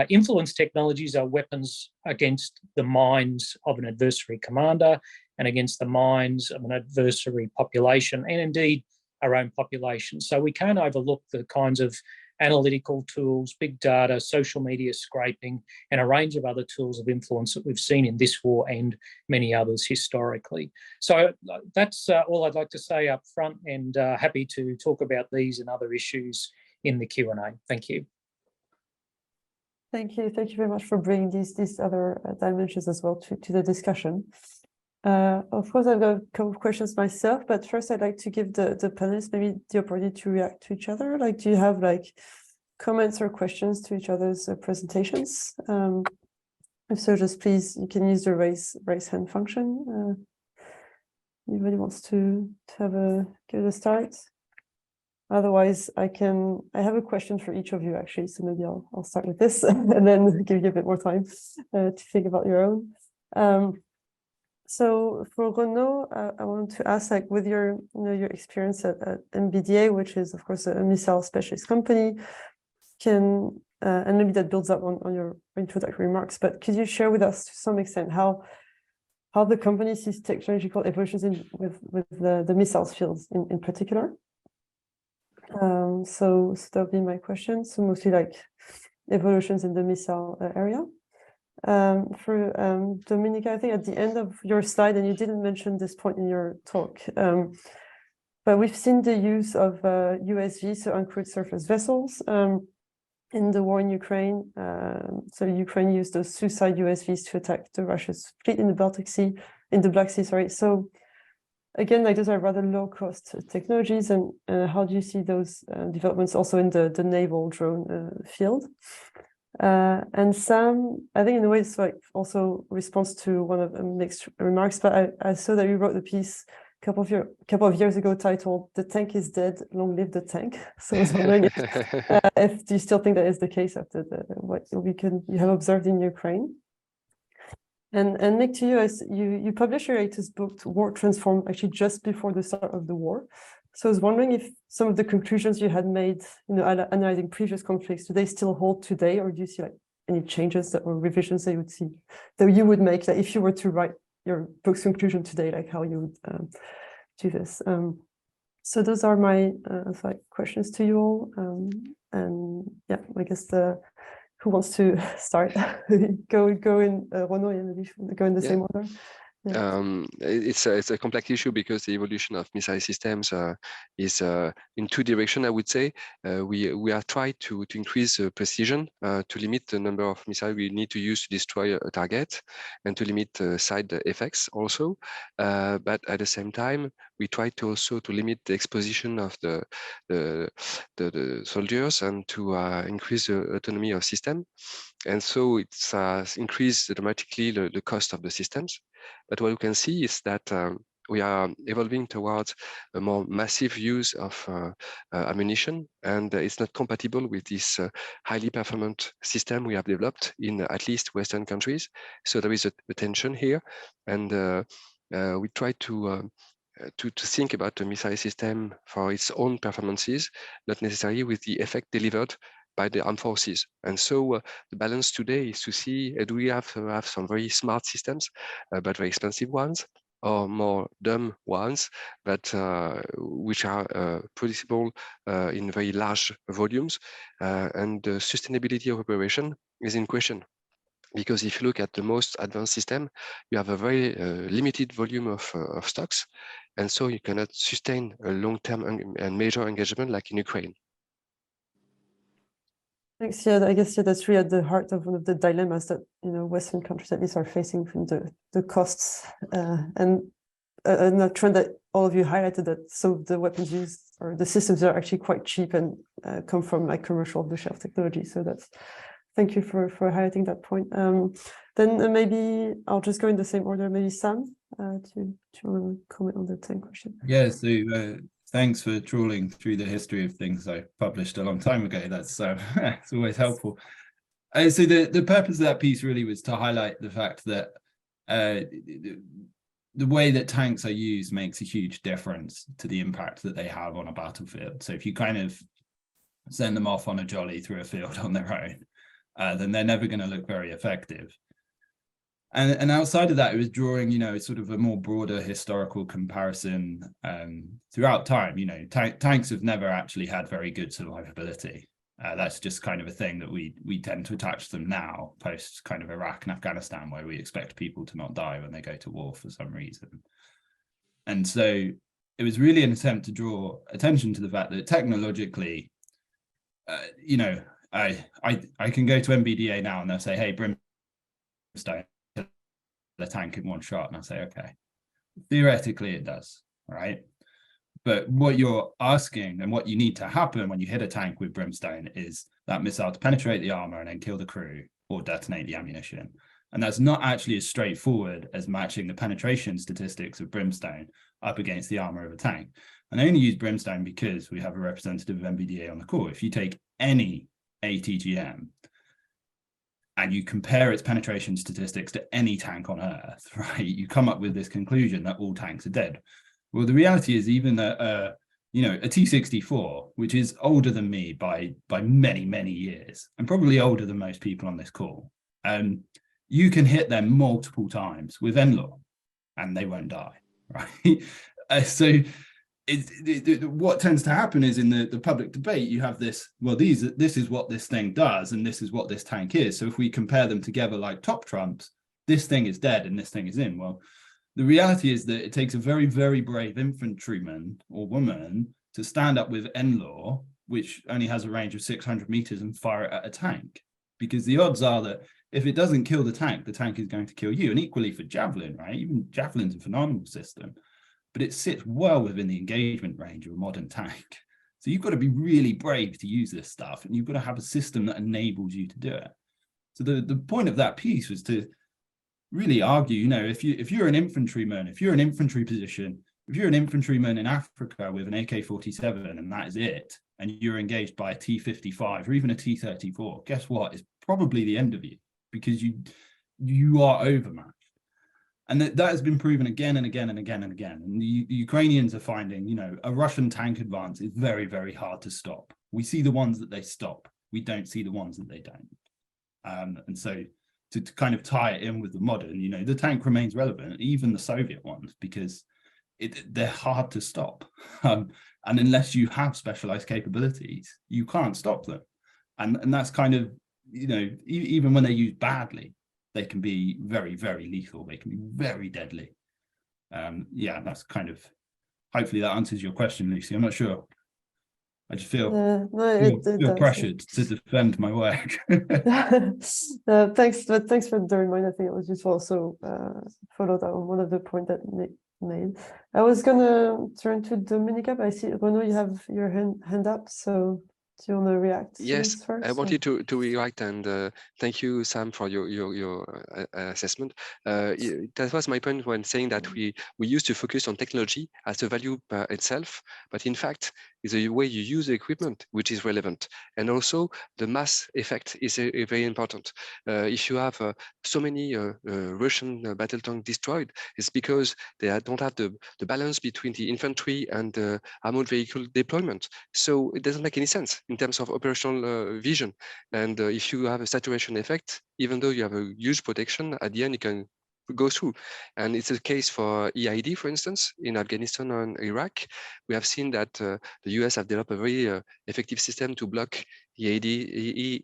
Influence technologies are weapons against the minds of an adversary commander and against the minds of an adversary population, and indeed our own population. So we can't overlook the kinds of analytical tools, big data, social media scraping, and a range of other tools of influence that we've seen in this war and many others historically. So that's all I'd like to say up front, and happy to talk about these and other issues in the Q&A. Thank you. Thank you. Thank you very much for bringing these other dimensions as well to the discussion. Of course, I've got a couple of questions myself, but first I'd like to give the panelists maybe the opportunity to react to each other. Like, do you have comments or questions to each other's presentations? If so, just please, you can use the raise hand function. Anybody wants to give it a start? Otherwise, I have a question for each of you, actually, so maybe I'll start with this and then give you a bit more time to think about your own. So for Renaud, I want to ask, with your experience at MBDA, which is of course a missile specialist company, and maybe that builds up on your introductory remarks, but could you share with us to some extent how the company sees technological evolutions with the missiles fields in particular? So that would be my question. So mostly evolutions in the missile area. For Dominica, I think at the end of your slide, and you didn't mention this point in your talk, but we've seen the use of USV, so uncrewed surface vessels, in the war in Ukraine. So Ukraine used those suicide USVs to attack the Russia's fleet in the Black Sea, sorry. So again, those are rather low-cost technologies, and how do you see those developments also in the naval drone field? And Sam, I think in a way it's also response to one of mixed remarks, but I saw that you wrote the piece a couple of years ago titled "The Tank is Dead, Long Live the Tank." So I was wondering if do you still think that is the case after what you have observed in Ukraine? And Nick, to you, as you published your latest book, War Transformed, actually just before the start of the war. So I was wondering if some of the conclusions you had made, analyzing previous conflicts, do they still hold today, or do you see any changes or revisions that you would make, if you were to write your book's conclusion today, how you would do this? So those are my questions to you all. And yeah, I guess who wants to start? go in, Renaud, and maybe go in the same order. Yeah. It's a complex issue because the evolution of missile systems is in two directions, I would say. We are trying to increase precision, to limit the number of missiles we need to use to destroy a target, and to limit side effects also. But at the same time, we try to also to limit the exposition of the soldiers and to increase the autonomy of system. And so it's increased dramatically the cost of the systems. But what you can see is that we are evolving towards a more massive use of ammunition, and it's not compatible with this highly performant system we have developed in at least Western countries. So there is a tension here, and we try to think about the missile system for its own performances, not necessarily with the effect delivered by the armed forces. And so the balance today is to see, do we have some very smart systems, but very expensive ones, or more dumb ones that which are producible in very large volumes, and the sustainability of operation is in question. Because if you look at the most advanced system, you have a very limited volume of stocks, and so you cannot sustain a long-term and major engagement like in Ukraine. Thanks. Yeah, I guess that's really at the heart of one of the dilemmas that Western countries at least are facing from the costs and a trend that all of you highlighted, that some of the weapons used or the systems are actually quite cheap and come from like commercial off-the-shelf technology. So that's. Thank you for highlighting that point. Then maybe I'll just go in the same order. Maybe Sam, do you want to comment on the same question? Yeah, so thanks for trawling through the history of things I published a long time ago. That's it's always helpful. So the purpose of that piece really was to highlight the fact that the way that tanks are used makes a huge difference to the impact that they have on a battlefield. So if you kind of send them off on a jolly through a field on their own, then they're never going to look very effective. And outside of that, it was drawing, sort of a more broader historical comparison throughout time. Tanks have never actually had very good survivability. That's just kind of a thing that we tend to attach to them now, post kind of Iraq and Afghanistan, where we expect people to not die when they go to war for some reason. And so it was really an attempt to draw attention to the fact that technologically, I can go to MBDA now and they'll say, hey, brimstone, the tank in one shot. And I'll say, okay, theoretically it does, right? But what you're asking and what you need to happen when you hit a tank with brimstone is that missile to penetrate the armor and then kill the crew or detonate the ammunition. And that's not actually as straightforward as matching the penetration statistics of brimstone up against the armor of a tank. And I only use brimstone because we have a representative of MBDA on the call. If you take any ATGM and you compare its penetration statistics to any tank on Earth, right, you come up with this conclusion that all tanks are dead. Well, the reality is even a T-64, which is older than me by many, many years, and probably older than most people on this call, you can hit them multiple times with NLAW and they won't die, right? What tends to happen is in the public debate, you have this, well, this is what this thing does and this is what this tank is. So if we compare them together like top trumps, this thing is dead and this thing is in. Well, the reality is that it takes a very, very brave infantryman or woman to stand up with NLAW, which only has a range of 600 meters, and fire it at a tank. Because the odds are that if it doesn't kill the tank is going to kill you. And equally for Javelin, right? Even Javelin's a phenomenal system, but it sits well within the engagement range of a modern tank. So you've got to be really brave to use this stuff, and you've got to have a system that enables you to do it. So the point of that piece was to really argue, if you're an infantryman, if you're an infantry position, if you're an infantryman in Africa with an AK-47 and that is it, and you're engaged by a T-55 or even a T-34, guess what? It's probably the end of you, because you are overmatched. And that has been proven again and again and again and again. And the Ukrainians are finding, a Russian tank advance is very, very hard to stop. We see the ones that they stop. We don't see the ones that they don't. And so to kind of tie it in with the modern, the tank remains relevant, even the Soviet ones, because they're hard to stop. And unless you have specialized capabilities, you can't stop them. And that's kind of, even when they're used badly, they can be very, very lethal. They can be very deadly. Yeah, that's kind of, hopefully that answers your question, Lucy. I'm not sure. I just feel pressured to defend my work. Thanks for the reminder. I think it was useful also followed on one of the points that Nick made. I was gonna turn to Dominica, but I see Renaud, you have your hand up, so do you want to react? Yes, first, I wanted to react, and thank you, Sam, for your assessment. That was my point when saying that we used to focus on technology as a value itself, but in fact, It's the way you use the equipment which is relevant. And also the mass effect is very important. If you have so many Russian battle tanks destroyed, it's because they don't have the balance between the infantry and the armored vehicle deployment. So it doesn't make any sense in terms of operational vision. And if you have a saturation effect, even though you have a huge protection, at the end you can go through. And it's a case for EID, for instance, in Afghanistan and Iraq. We have seen that the US have developed a very effective system to block IED,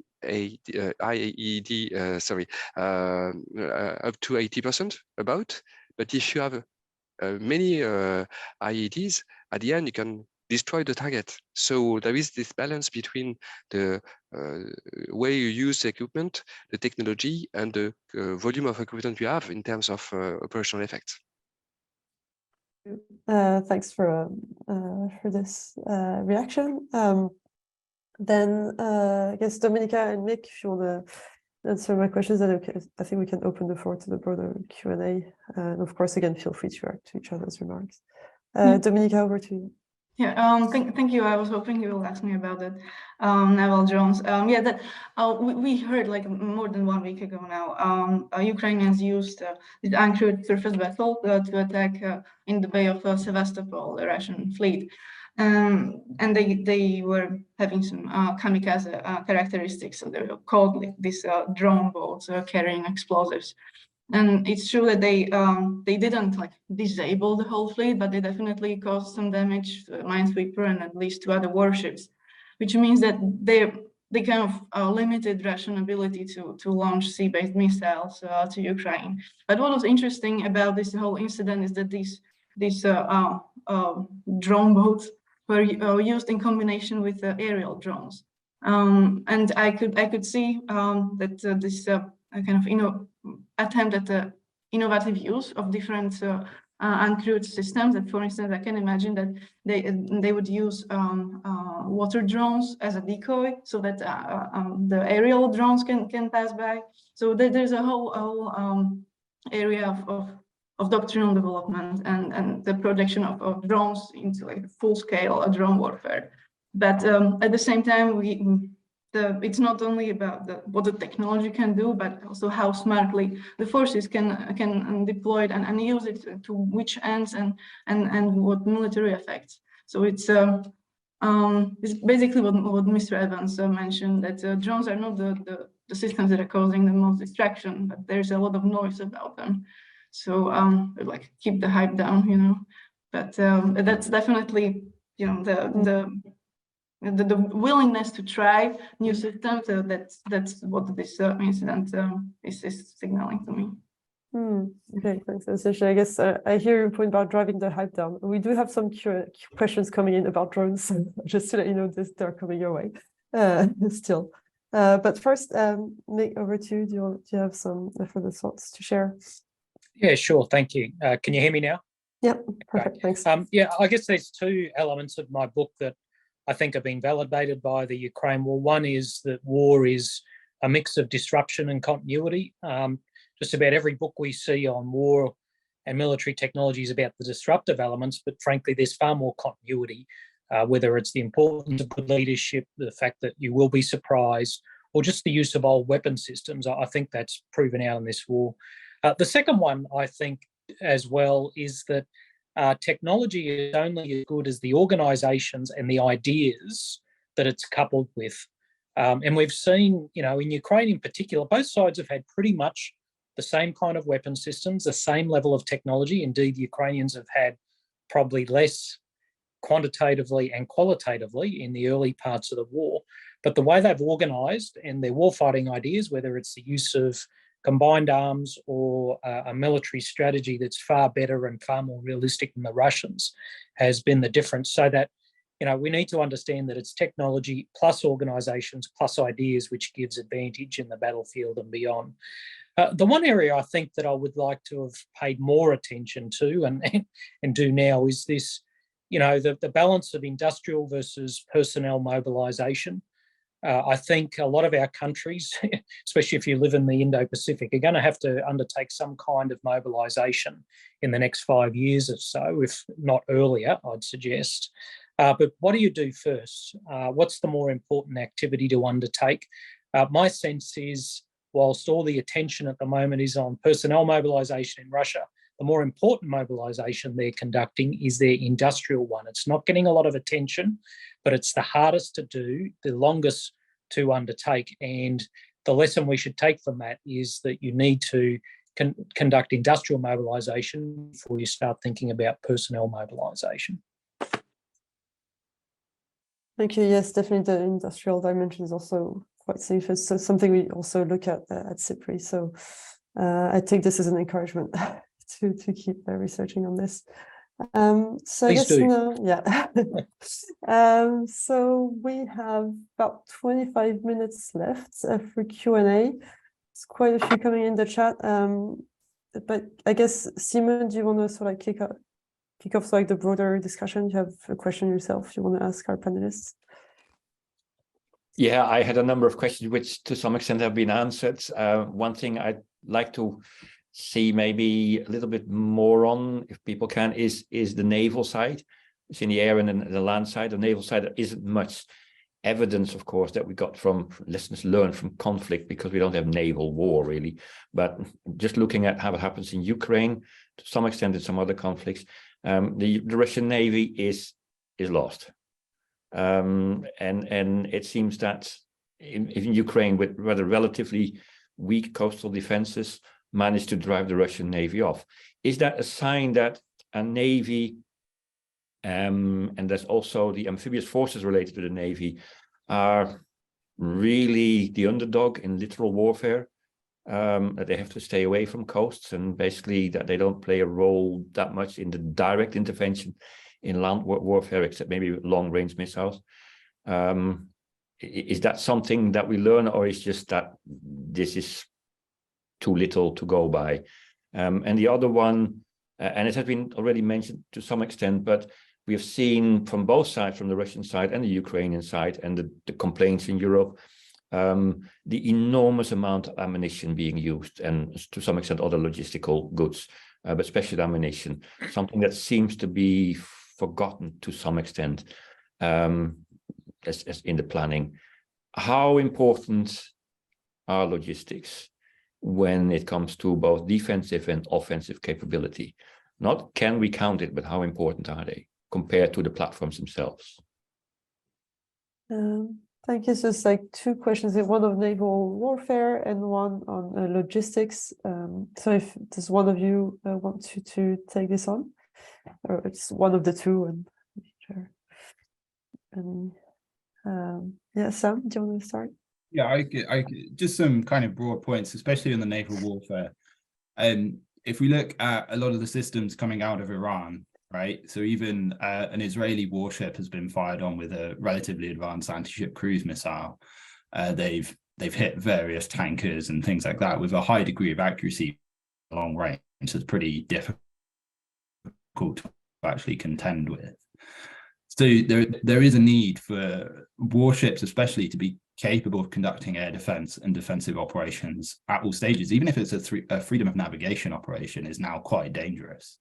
up to 80% about. But if you have many IEDs, at the end you can destroy the target. So there is this balance between the way you use the equipment, the technology, and the volume of equipment you have in terms of operational effects. Thanks for this reaction. Then I guess Dominika and Nick, if you want to answer my questions, then I think we can open the floor to the broader Q&A. And of course, again, feel free to react to each other's remarks. Dominika, over to you. Yeah, thank you. I was hoping you will ask me about the naval drones. Yeah, that we heard like more than 1 week ago now. Ukrainians used the uncrewed surface vessel to attack in the Bay of Sevastopol, the Russian fleet, and they were having some kamikaze characteristics. So they were called like these drone boats carrying explosives. And it's true that they didn't like disable the whole fleet, but they definitely caused some damage to Minesweeper and at least 2 other warships, which means that they kind of limited Russian ability to launch sea-based missiles to Ukraine. But what was interesting about this whole incident is that these drone boats were used in combination with aerial drones, and I could see that this kind of attempt at the innovative use of different uncrewed systems. That, for instance, I can imagine that they would use water drones as a decoy, so that the aerial drones can pass by. So there's a whole area of doctrinal development and the projection of drones into like full-scale drone warfare. But at the same time, it's not only about what the technology can do, but also how smartly the forces can deploy it and use it to which ends and what military effects. So it's basically what Mr. Evans mentioned, that drones are not the systems that are causing the most distraction, but there's a lot of noise about them. So like keep the hype down, you know. But that's definitely, you know, the willingness to try new systems. That's what this incident is signaling to me. Okay, thanks. Essentially, I guess I hear your point about driving the hype down. We do have some questions coming in about drones, just to let you know they're coming your way still. But first, Nick, over to you. Do you have some further thoughts to share? Yeah, sure. Thank you. Can you hear me now? Yeah, perfect. Thanks. Yeah, I guess there's 2 elements of my book that I think have been validated by the Ukraine war. One is that war is a mix of disruption and continuity. Just about every book we see on war and military technology is about the disruptive elements, but frankly, there's far more continuity, whether it's the importance of good leadership, the fact that you will be surprised, or just the use of old weapon systems. I think that's proven out in this war. The second one, I think, as well, is that technology is only as good as the organisations and the ideas that it's coupled with. And we've seen, you know, in Ukraine in particular, both sides have had pretty much the same kind of weapon systems, the same level of technology. Indeed, the Ukrainians have had probably less quantitatively and qualitatively in the early parts of the war. But the way they've organised and their warfighting ideas, whether it's the use of combined arms or a military strategy that's far better and far more realistic than the Russians, has been the difference. So that, you know, we need to understand that it's technology plus organisations plus ideas which gives advantage in the battlefield and beyond. The one area I think that I would like to have paid more attention to and do now is this, you know, the balance of industrial versus personnel mobilisation. I think a lot of our countries, especially if you live in the Indo-Pacific, are going to have to undertake some kind of mobilisation in the next 5 years or so, if not earlier, I'd suggest. But what do you do first? What's the more important activity to undertake? My sense is, whilst all the attention at the moment is on personnel mobilisation in Russia, the more important mobilisation they're conducting is their industrial one. It's not getting a lot of attention, but it's the hardest to do, the longest to undertake. And the lesson we should take from that is that you need to conduct industrial mobilisation before you start thinking about personnel mobilisation. Thank you. Yes, definitely the industrial dimension is also quite significant. So something we also look at SIPRI. So I take this as an encouragement to keep researching on this. So Please do. Now, yeah. So we have about 25 minutes left for Q&A. It's quite a few coming in the chat. But I guess, Simon, do you want to sort of kick off like the broader discussion? You have a question yourself you want to ask our panelists? Yeah, I had a number of questions which to some extent have been answered. One thing I'd like to see maybe a little bit more on, if people can, is the naval side. It's in the air and the land side. The naval side, there isn't much evidence, of course, that we got from lessons learned from conflict, because we don't have naval war really. But just looking at how it happens in Ukraine, to some extent in some other conflicts, the Russian Navy is lost. And it seems that in Ukraine, with rather relatively weak coastal defenses, managed to drive the Russian Navy off. Is that a sign that a Navy, and there's also the amphibious forces related to the Navy, are really the underdog in littoral warfare, that they have to stay away from coasts, and basically that they don't play a role that much in the direct intervention in land warfare, except maybe long-range missiles? Is that something that we learn, or is just that this is too little to go by? And the other one, and it has been already mentioned to some extent, but we have seen from both sides, from the Russian side and the Ukrainian side, and the complaints in Europe, the enormous amount of ammunition being used, and to some extent other logistical goods, but especially ammunition, something that seems to be forgotten to some extent, as in the planning. How important are logistics when it comes to both defensive and offensive capability? Not can we count it, but how important are they compared to the platforms themselves? Thank you. So it's like two questions, one on naval warfare and one on logistics. So if does one of you want to take this on, or it's one of the two? And sure. Yeah, Sam, do you want to start? Yeah, I just some kind of broad points, especially on the naval warfare. If we look at a lot of the systems coming out of Iran, right? So even an Israeli warship has been fired on with a relatively advanced anti-ship cruise missile. They've hit various tankers and things like that with a high degree of accuracy, long range. So it's pretty difficult to actually contend with. So there is a need for warships, especially, to be capable of conducting air defense and defensive operations at all stages. Even if it's a freedom of navigation operation, is now quite dangerous.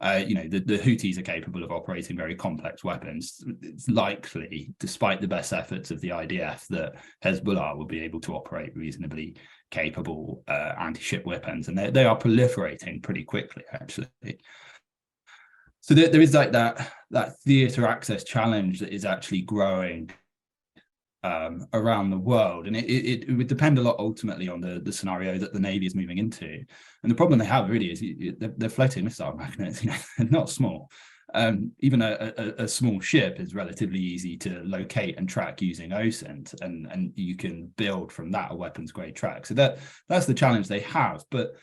You know, the Houthis are capable of operating very complex weapons. It's likely, despite the best efforts of the IDF, that Hezbollah will be able to operate reasonably capable anti-ship weapons, and they are proliferating pretty quickly, actually. So there is like that theatre access challenge that is actually growing around the world, and it would depend a lot ultimately on the scenario that the Navy is moving into. And the problem they have really is they're floating missile magnets. You know, they're not small. Even a small ship is relatively easy to locate and track using OSINT, and you can build from that a weapons grade track. So that's the challenge they have. But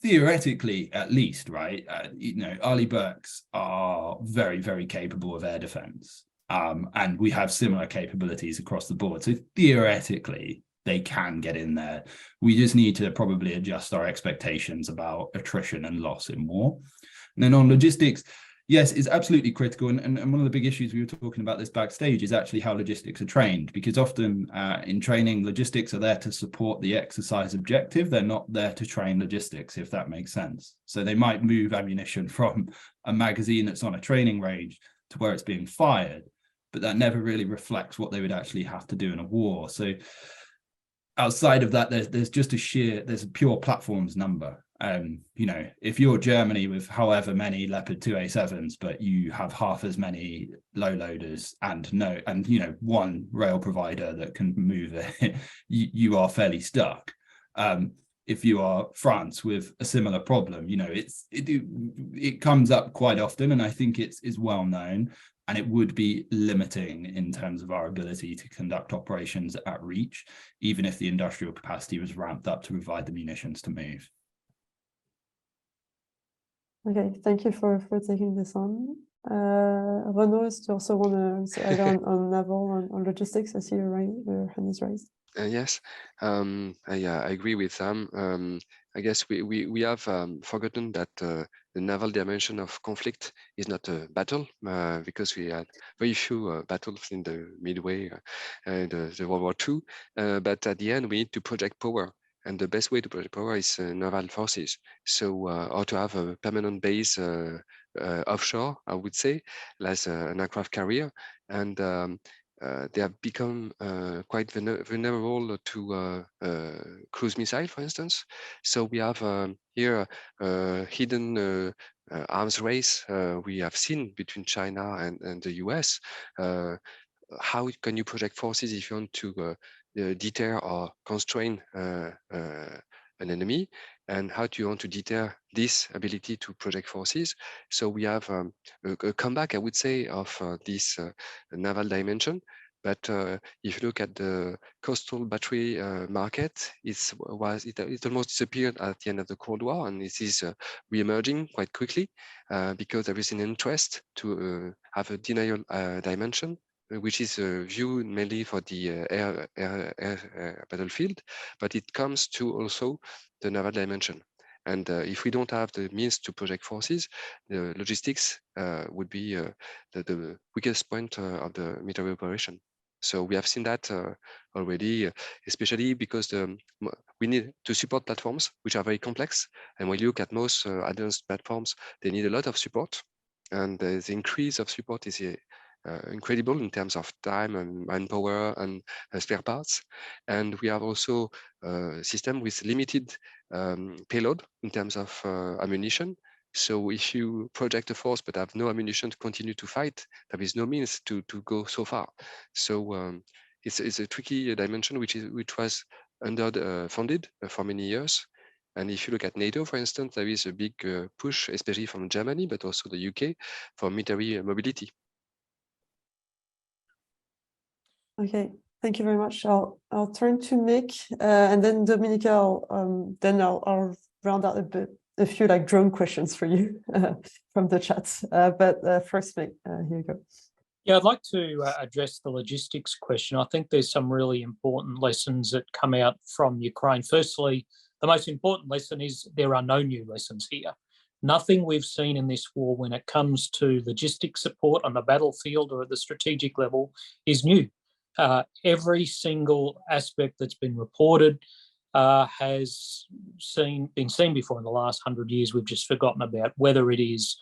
theoretically, at least, right? You know, Arleigh Burkes are very, very capable of air defense. And we have similar capabilities across the board. So theoretically, they can get in there. We just need to probably adjust our expectations about attrition and loss in war. And then on logistics, yes, it's absolutely critical. And one of the big issues we were talking about this backstage is actually how logistics are trained, because often in training, logistics are there to support the exercise objective. They're not there to train logistics, if that makes sense. So they might move ammunition from a magazine that's on a training range to where it's being fired. but that never really reflects what they would actually have to do in a war. So outside of that, there's just there's a pure platforms number. You know, if you're Germany with however many Leopard 2A7s, but you have half as many low loaders and you know, one rail provider that can move it, you are fairly stuck. If you are France with a similar problem, you know, it comes up quite often, and I think it's well known, and it would be limiting in terms of our ability to conduct operations at reach, even if the industrial capacity was ramped up to provide the munitions to move. Okay, thank you for taking this on. Renaud, do you also want to add on naval, on logistics? I see your hand is raised. Yes, I agree with Sam. I guess we have forgotten that the naval dimension of conflict is not a battle, because we had very few battles in the Midway and the World War II. But at the end, we need to project power. And the best way to project power is naval forces. So, or to have a permanent base offshore, I would say, as an aircraft carrier. And they have become quite vulnerable to cruise missile, for instance. So we have here hidden arms race we have seen between China and the US. How can you project forces if you want to deter or constrain an enemy? And how do you want to deter this ability to project forces? So we have a comeback, I would say, of this naval dimension. But if you look at the coastal battery market, it almost disappeared at the end of the Cold War, and it is re-emerging quite quickly because there is an interest to have a denial dimension, which is viewed mainly for the air battlefield, but it comes to also the naval dimension. And if we don't have the means to project forces, the logistics would be the weakest point of the military operation. So we have seen that already, especially because we need to support platforms which are very complex. And when you look at most advanced platforms, they need a lot of support. And the increase of support is incredible in terms of time and manpower and spare parts. And we have also a system with limited payload in terms of ammunition. So if you project a force but have no ammunition to continue to fight, there is no means to go so far. So it's a tricky dimension which was underfunded for many years. And if you look at NATO, for instance, there is a big push, especially from Germany, but also the UK, for military mobility. Okay, thank you very much. I'll turn to Nick, and then Dominica. I'll round out a few like drone questions for you from the chat. But first, Nick, here you go. Yeah, I'd like to address the logistics question. I think there's some really important lessons that come out from Ukraine. Firstly, the most important lesson is there are no new lessons here. Nothing we've seen in this war when it comes to logistics support on the battlefield or at the strategic level is new. Every single aspect that's been reported has been seen before in the last 100 years. We've just forgotten about, whether it is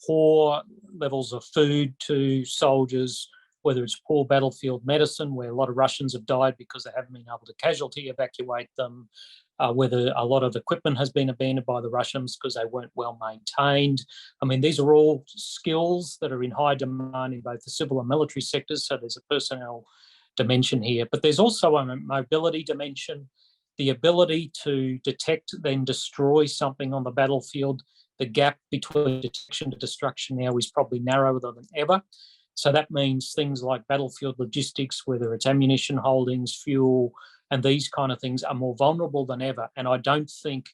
poor levels of food to soldiers, whether it's poor battlefield medicine, where a lot of Russians have died because they haven't been able to casualty evacuate them, whether a lot of equipment has been abandoned by the Russians because they weren't well maintained. I mean, these are all skills that are in high demand in both the civil and military sectors, so there's a personnel dimension here. But there's also a mobility dimension, the ability to detect, then destroy something on the battlefield. The gap between detection to destruction now is probably narrower than ever. So that means things like battlefield logistics, whether it's ammunition holdings, fuel, and these kind of things, are more vulnerable than ever. And I don't think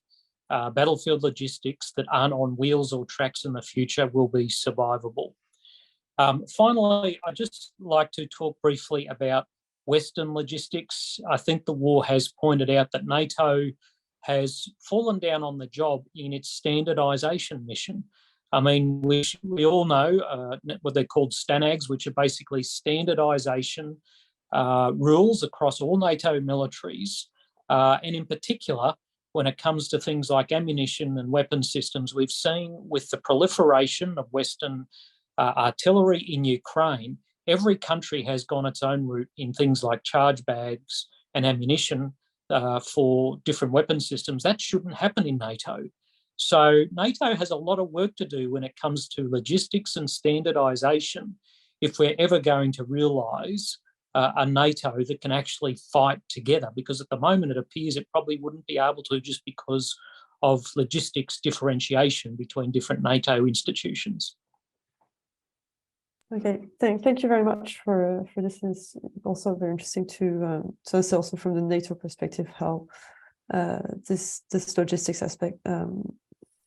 battlefield logistics that aren't on wheels or tracks in the future will be survivable. Finally, I'd just like to talk briefly about Western logistics. I think the war has pointed out that NATO has fallen down on the job in its standardisation mission. I mean, we all know what they're called STANAGs, which are basically standardisation rules across all NATO militaries. And in particular, when it comes to things like ammunition and weapon systems, we've seen with the proliferation of Western artillery in Ukraine, every country has gone its own route in things like charge bags and ammunition for different weapon systems. That shouldn't happen in NATO. So NATO has a lot of work to do when it comes to logistics and standardisation if we're ever going to realise a NATO that can actually fight together, because at the moment it appears it probably wouldn't be able to, just because of logistics differentiation between different NATO institutions. Okay, thank you very much for this. It's also very interesting to see also from the NATO perspective how this logistics aspect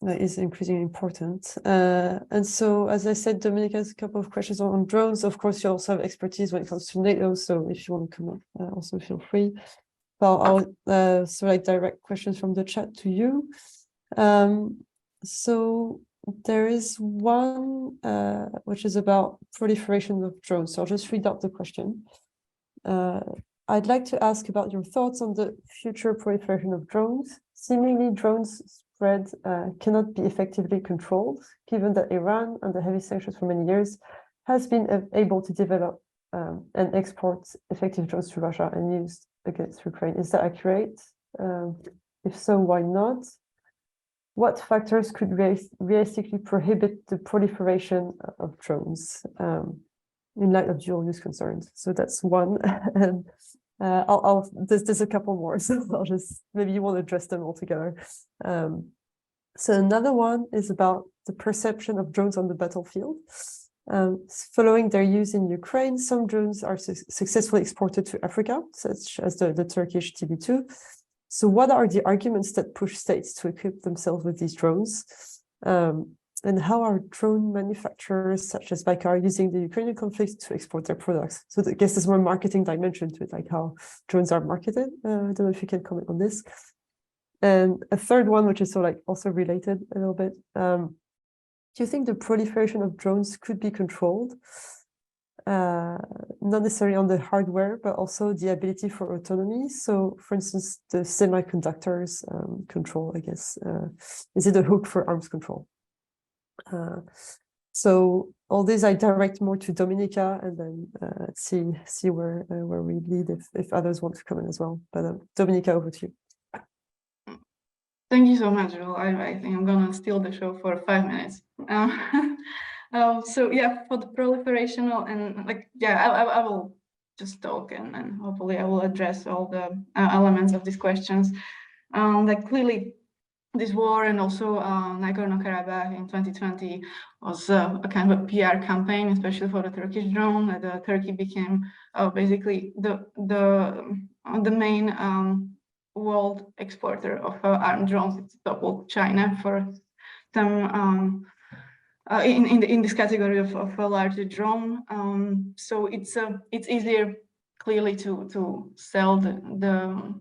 is increasingly important. And so, as I said, Dominic has a couple of questions on drones. Of course, you also have expertise when it comes to NATO, so if you want to come up, also feel free. But I'll select direct questions from the chat to you. So there is one which is about proliferation of drones. So I'll just read out the question. I'd like to ask about your thoughts on the future proliferation of drones. Seemingly, drones spread cannot be effectively controlled, given that Iran, under heavy sanctions for many years, has been able to develop and export effective drones to Russia and use against Ukraine. Is that accurate? If so, why not? What factors could realistically prohibit the proliferation of drones in light of dual use concerns? So that's one. And there's a couple more, so I'll just, maybe you want to address them all together. So another one is about the perception of drones on the battlefield. Following their use in Ukraine, some drones are successfully exported to Africa, such as the Turkish TB2. So what are the arguments that push states to equip themselves with these drones? And how are drone manufacturers such as Baykar using the Ukrainian conflict to export their products? So I guess there's more marketing dimension to it, like how drones are marketed. I don't know if you can comment on this. And a third one, which is also related a little bit. Do you think the proliferation of drones could be controlled? Not necessarily on the hardware, but also the ability for autonomy. So, for instance, the semiconductors control, I guess. Is it a hook for arms control? So all these I direct more to Dominika, and then see where we lead if others want to come in as well. But Dominika, over to you. Thank you so much, Joel. I think I'm gonna steal the show for 5 minutes. So yeah, for the proliferation and I will just talk and hopefully I will address all the elements of these questions. Clearly, this war and also Nagorno-Karabakh in 2020 was a kind of a PR campaign, especially for the Turkish drone. Turkey became basically the main world exporter of armed drones. It's doubled China for some in this category of a larger drone. So it's easier clearly to sell the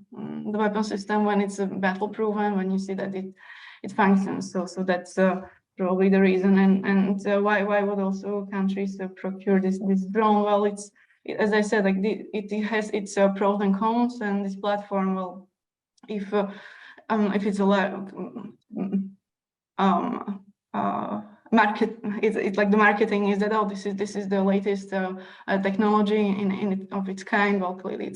weapon system when it's battle proven, when you see that it functions. So that's probably the reason. And why would also countries procure this drone? Well, as I said, it has its pros and cons, and this platform will, if it's a market, it's like the marketing is that, oh, this is the latest technology of its kind. Well, clearly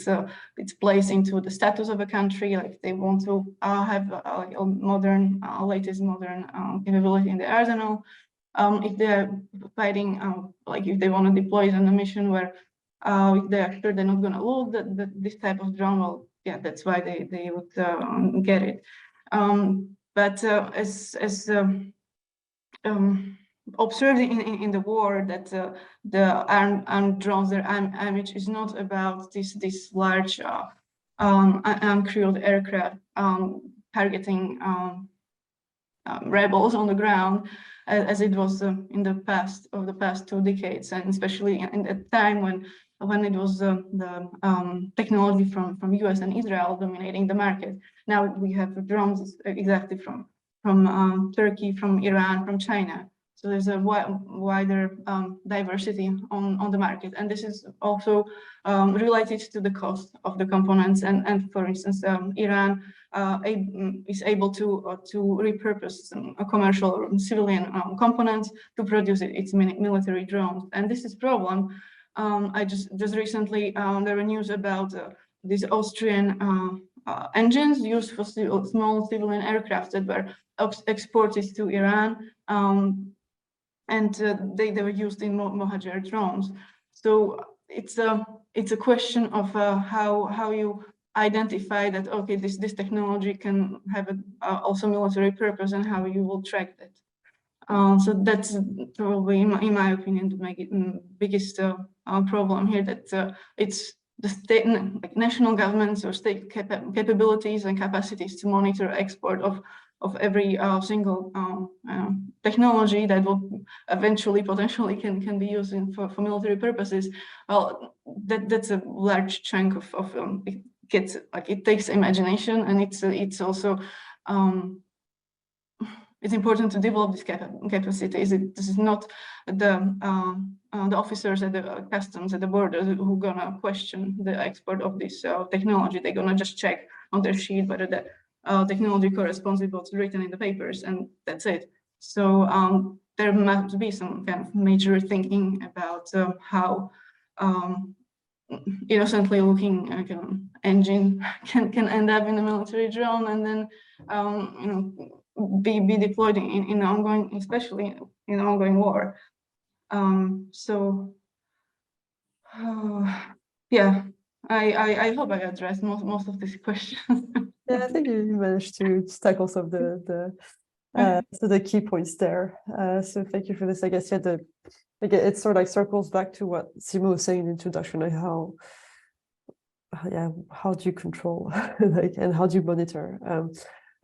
it's placed into the status of a country, like they want to have a modern, latest modern capability in the arsenal. If they're fighting, like if they want to deploy it on a mission where if they're sure they're not going to lose this type of drone, well, yeah, that's why they would get it. But as observed in the war, that the armed drones, their image is not about this large uncrewed aircraft targeting rebels on the ground, as it was in the past 2 decades, and especially in the time when it was the technology from US and Israel dominating the market. Now we have drones exactly from Turkey, from Iran, from China. So there's a wider diversity on the market, and this is also related to the cost of the components. And for instance, Iran is able to repurpose a commercial or civilian components to produce its military drones, and this is a problem I just recently there were news about these Austrian engines used for small civilian aircraft that were exported to Iran, and they were used in Mohajer drones. So it's a question of how you identify that, okay, this technology can have also military purpose, and how you will track that. So that's probably, in my opinion, the biggest problem here, that it's the state, like national governments or state capabilities and capacities to monitor export of every single technology that will eventually potentially can be used for military purposes. Well, that's a large chunk of it takes imagination, and it's also it's important to develop these capacities. This is not the officers at the customs at the borders who are gonna question the export of this technology. They're gonna just check on their sheet whether the technology corresponds with what's written in the papers, and that's it. So there must be some kind of major thinking about how innocently looking engine can end up in a military drone, and then be deployed in ongoing, especially in ongoing war. Yeah, I hope I addressed most of these questions. Yeah, I think you managed to tackle some of the key points there. So thank you for this. I guess it sort of like circles back to what Simo was saying in the introduction, like how do you control and how do you monitor?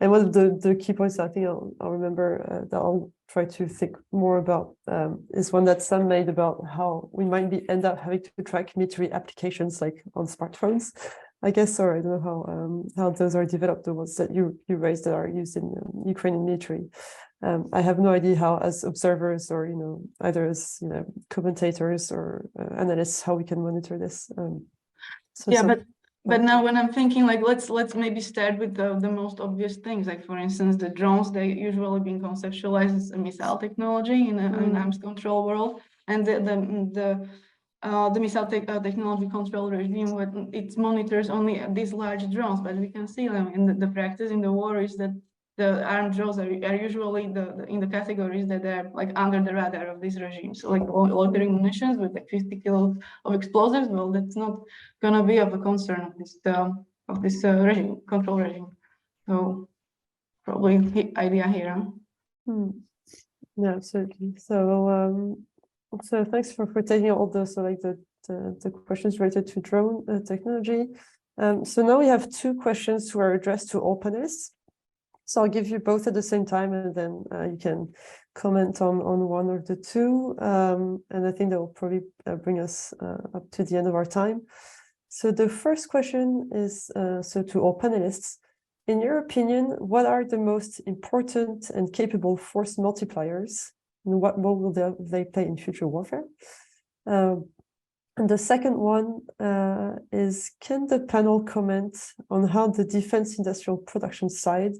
And one of the key points I think I'll remember that I'll try to think more about is one that Sam made about how we might end up having to track military applications like on smartphones, I guess, or I don't know how those are developed, the ones that you raised that are used in Ukrainian military. I have no idea how, as observers or either as commentators or analysts, how we can monitor this. But now when I'm thinking, like, let's maybe start with the most obvious things, like for instance the drones. They usually being conceptualized as a missile technology in an arms control world, and the missile technology control regime, when it monitors only these large drones. But we can see them in the practice in the war is that the armed drones are usually in the categories that are like under the radar of these regimes. So like loitering munitions with like 50 kilos of explosives. Well, that's not gonna be of a concern of this regime, control regime. So probably the idea here. Yeah, absolutely. So thanks for taking all those the questions related to drone technology. So now we have two questions who are addressed to all panelists. So I'll give you both at the same time, and then you can comment on one of the two. And I think that will probably bring us up to the end of our time. So the first question is, so to all panelists, in your opinion, what are the most important and capable force multipliers, and what role will they play in future warfare? And the second one is, can the panel comment on how the defense industrial production side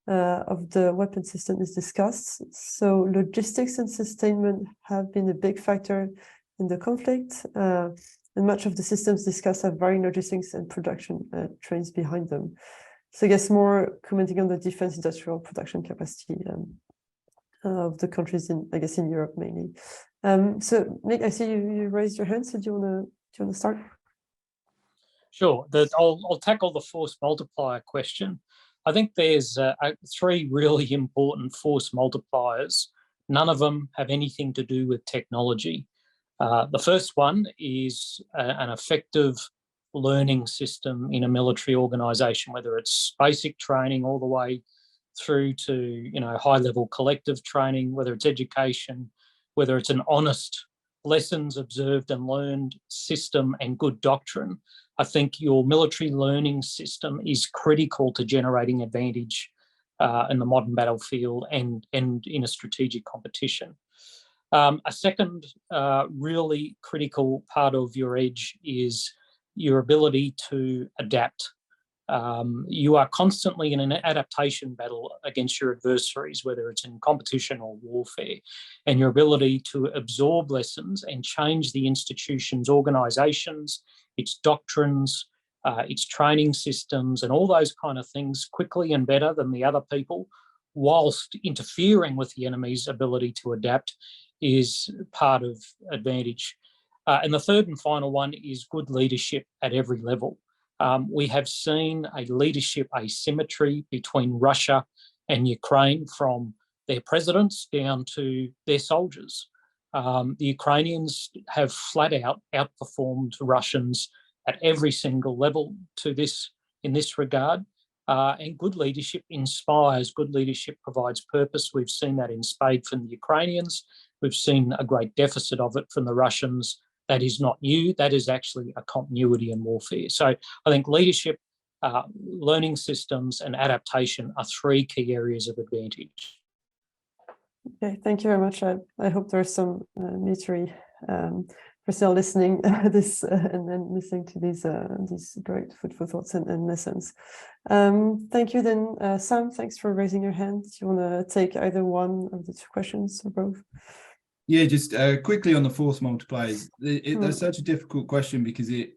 of the weapon system is discussed? So logistics and sustainment have been a big factor in the conflict, and much of the systems discussed have varying logistics and production trains behind them. So I guess more commenting on the defense industrial production capacity of the countries in Europe mainly. So Nick, I see you raised your hand. So do you want to start? Sure. I'll tackle the force multiplier question. I think there's three really important force multipliers. None of them have anything to do with technology. The first one is an effective learning system in a military organization, whether it's basic training all the way through to high-level collective training, whether it's education, whether it's an honest lessons observed and learned system and good doctrine. I think your military learning system is critical to generating advantage in the modern battlefield and in a strategic competition. A second really critical part of your edge is your ability to adapt You are constantly in an adaptation battle against your adversaries, whether it's in competition or warfare, and your ability to absorb lessons and change the institution's organisations, its doctrines, its training systems, and all those kind of things quickly and better than the other people, whilst interfering with the enemy's ability to adapt, is part of advantage. And the third and final one is good leadership at every level. We have seen a leadership asymmetry between Russia and Ukraine, from their presidents down to their soldiers. The Ukrainians have flat out outperformed Russians at every single level in this regard. And good leadership inspires, good leadership provides purpose. We've seen that in spades from the Ukrainians. We've seen a great deficit of it from the Russians. That is not new. That is actually a continuity in warfare. So I think leadership, learning systems, and adaptation are three key areas of advantage. Okay, thank you very much. I hope there's some military personnel listening this and then listening to these great food for thoughts and lessons. Thank you. Then Sam, thanks for raising your hand. Do you want to take either one of the two questions or both? Yeah, just quickly on the force multipliers. That's such a difficult question because it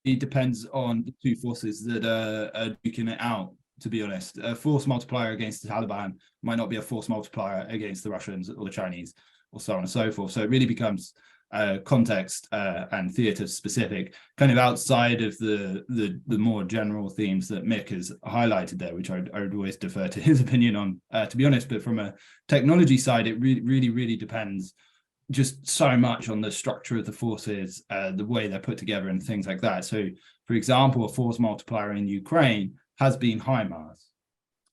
depends on the two forces that are duking it out, to be honest. A force multiplier against the Taliban might not be a force multiplier against the Russians or the Chinese, or so on and so forth. So it really becomes context and theatre specific, kind of outside of the more general themes that Mick has highlighted there, which I would always defer to his opinion on, to be honest. But from a technology side, it really depends just so much on the structure of the forces, the way they're put together and things like that. So, for example, a force multiplier in Ukraine has been HIMARS,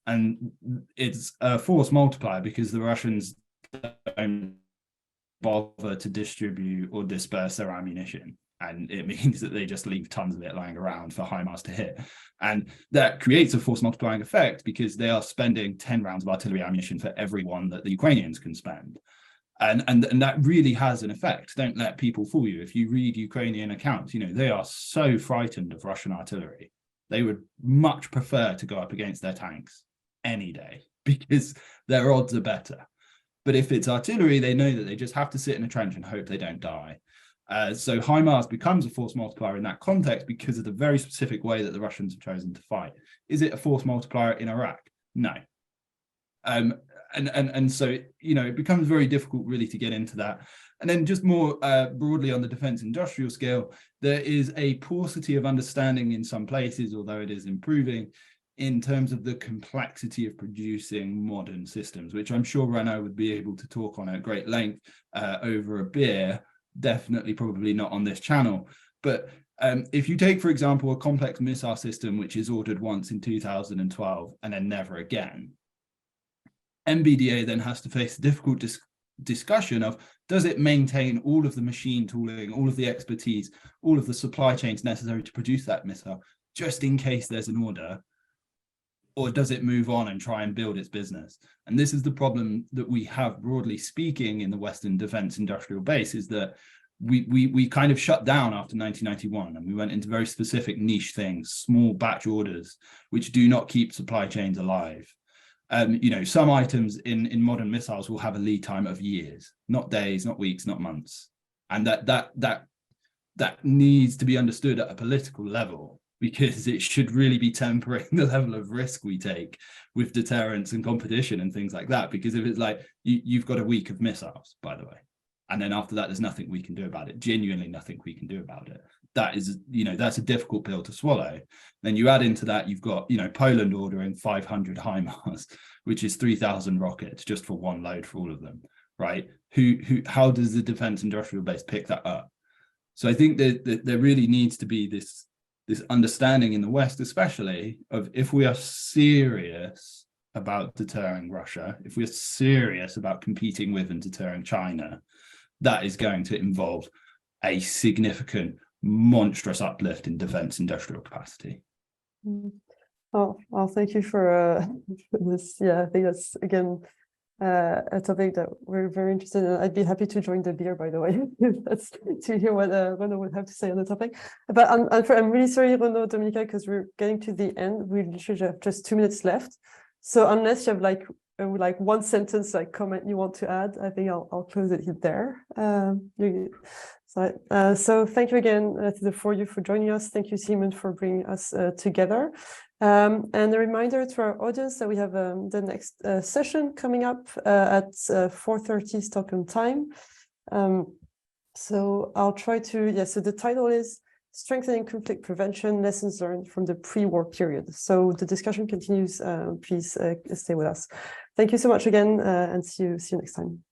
and it's a force multiplier because the Russians don't bother to distribute or disperse their ammunition, and it means that they just leave tons of it lying around for HIMARS to hit, and that creates a force multiplying effect because they are spending 10 rounds of artillery ammunition for every one that the Ukrainians can spend, and that really has an effect. Don't let people fool you. If you read Ukrainian accounts, they are so frightened of Russian artillery. They would much prefer to go up against their tanks any day because their odds are better. But if it's artillery, they know that they just have to sit in a trench and hope they don't die. So HIMARS becomes a force multiplier in that context because of the very specific way that the Russians have chosen to fight. Is it a force multiplier in Iraq? No. And so, it becomes very difficult really to get into that. And then just more broadly on the defense industrial scale, there is a paucity of understanding in some places, although it is improving, in terms of the complexity of producing modern systems, which I'm sure Renaud would be able to talk on at great length over a beer, definitely probably not on this channel. But if you take, for example, a complex missile system, which is ordered once in 2012 and then never again, MBDA then has to face the difficult discussion of, does it maintain all of the machine tooling, all of the expertise, all of the supply chains necessary to produce that missile, just in case there's an order? Or does it move on and try and build its business? And this is the problem that we have, broadly speaking, in the Western defense industrial base, is that we kind of shut down after 1991, and we went into very specific niche things, small batch orders, which do not keep supply chains alive. Some items in modern missiles will have a lead time of years, not days, not weeks, not months. And that needs to be understood at a political level, because it should really be tempering the level of risk we take with deterrence and competition and things like that. Because if it's like, you've got a week of missiles, by the way, and then after that, there's nothing we can do about it, genuinely nothing we can do about it. That is, that's a difficult pill to swallow. Then you add into that, you've got, Poland ordering 500 HIMARS, which is 3,000 rockets just for one load for all of them, right? How does the defense industrial base pick that up? So I think that there really needs to be this understanding in the West, especially, of, if we are serious about deterring Russia, if we're serious about competing with and deterring China, that is going to involve a significant, monstrous uplift in defense industrial capacity. Oh, well, thank you for this. Yeah, I think that's, again, a topic that we're very interested in. I'd be happy to join the beer, by the way. That's to hear what Renaud would have to say on the topic. But I'm really sorry, Renaud, Dominica, because we're getting to the end. We literally have just 2 minutes left. So unless you have like one sentence, like comment you want to add, I think I'll close it there. So thank you again to the four of you for joining us. Thank you, Simon, for bringing us together. And a reminder to our audience that we have the next session coming up at 4:30 Stockholm time. So I'll try to, so the title is Strengthening Conflict Prevention, Lessons Learned from the Pre-War Period. So the discussion continues. Please stay with us. Thank you so much again, and see you next time.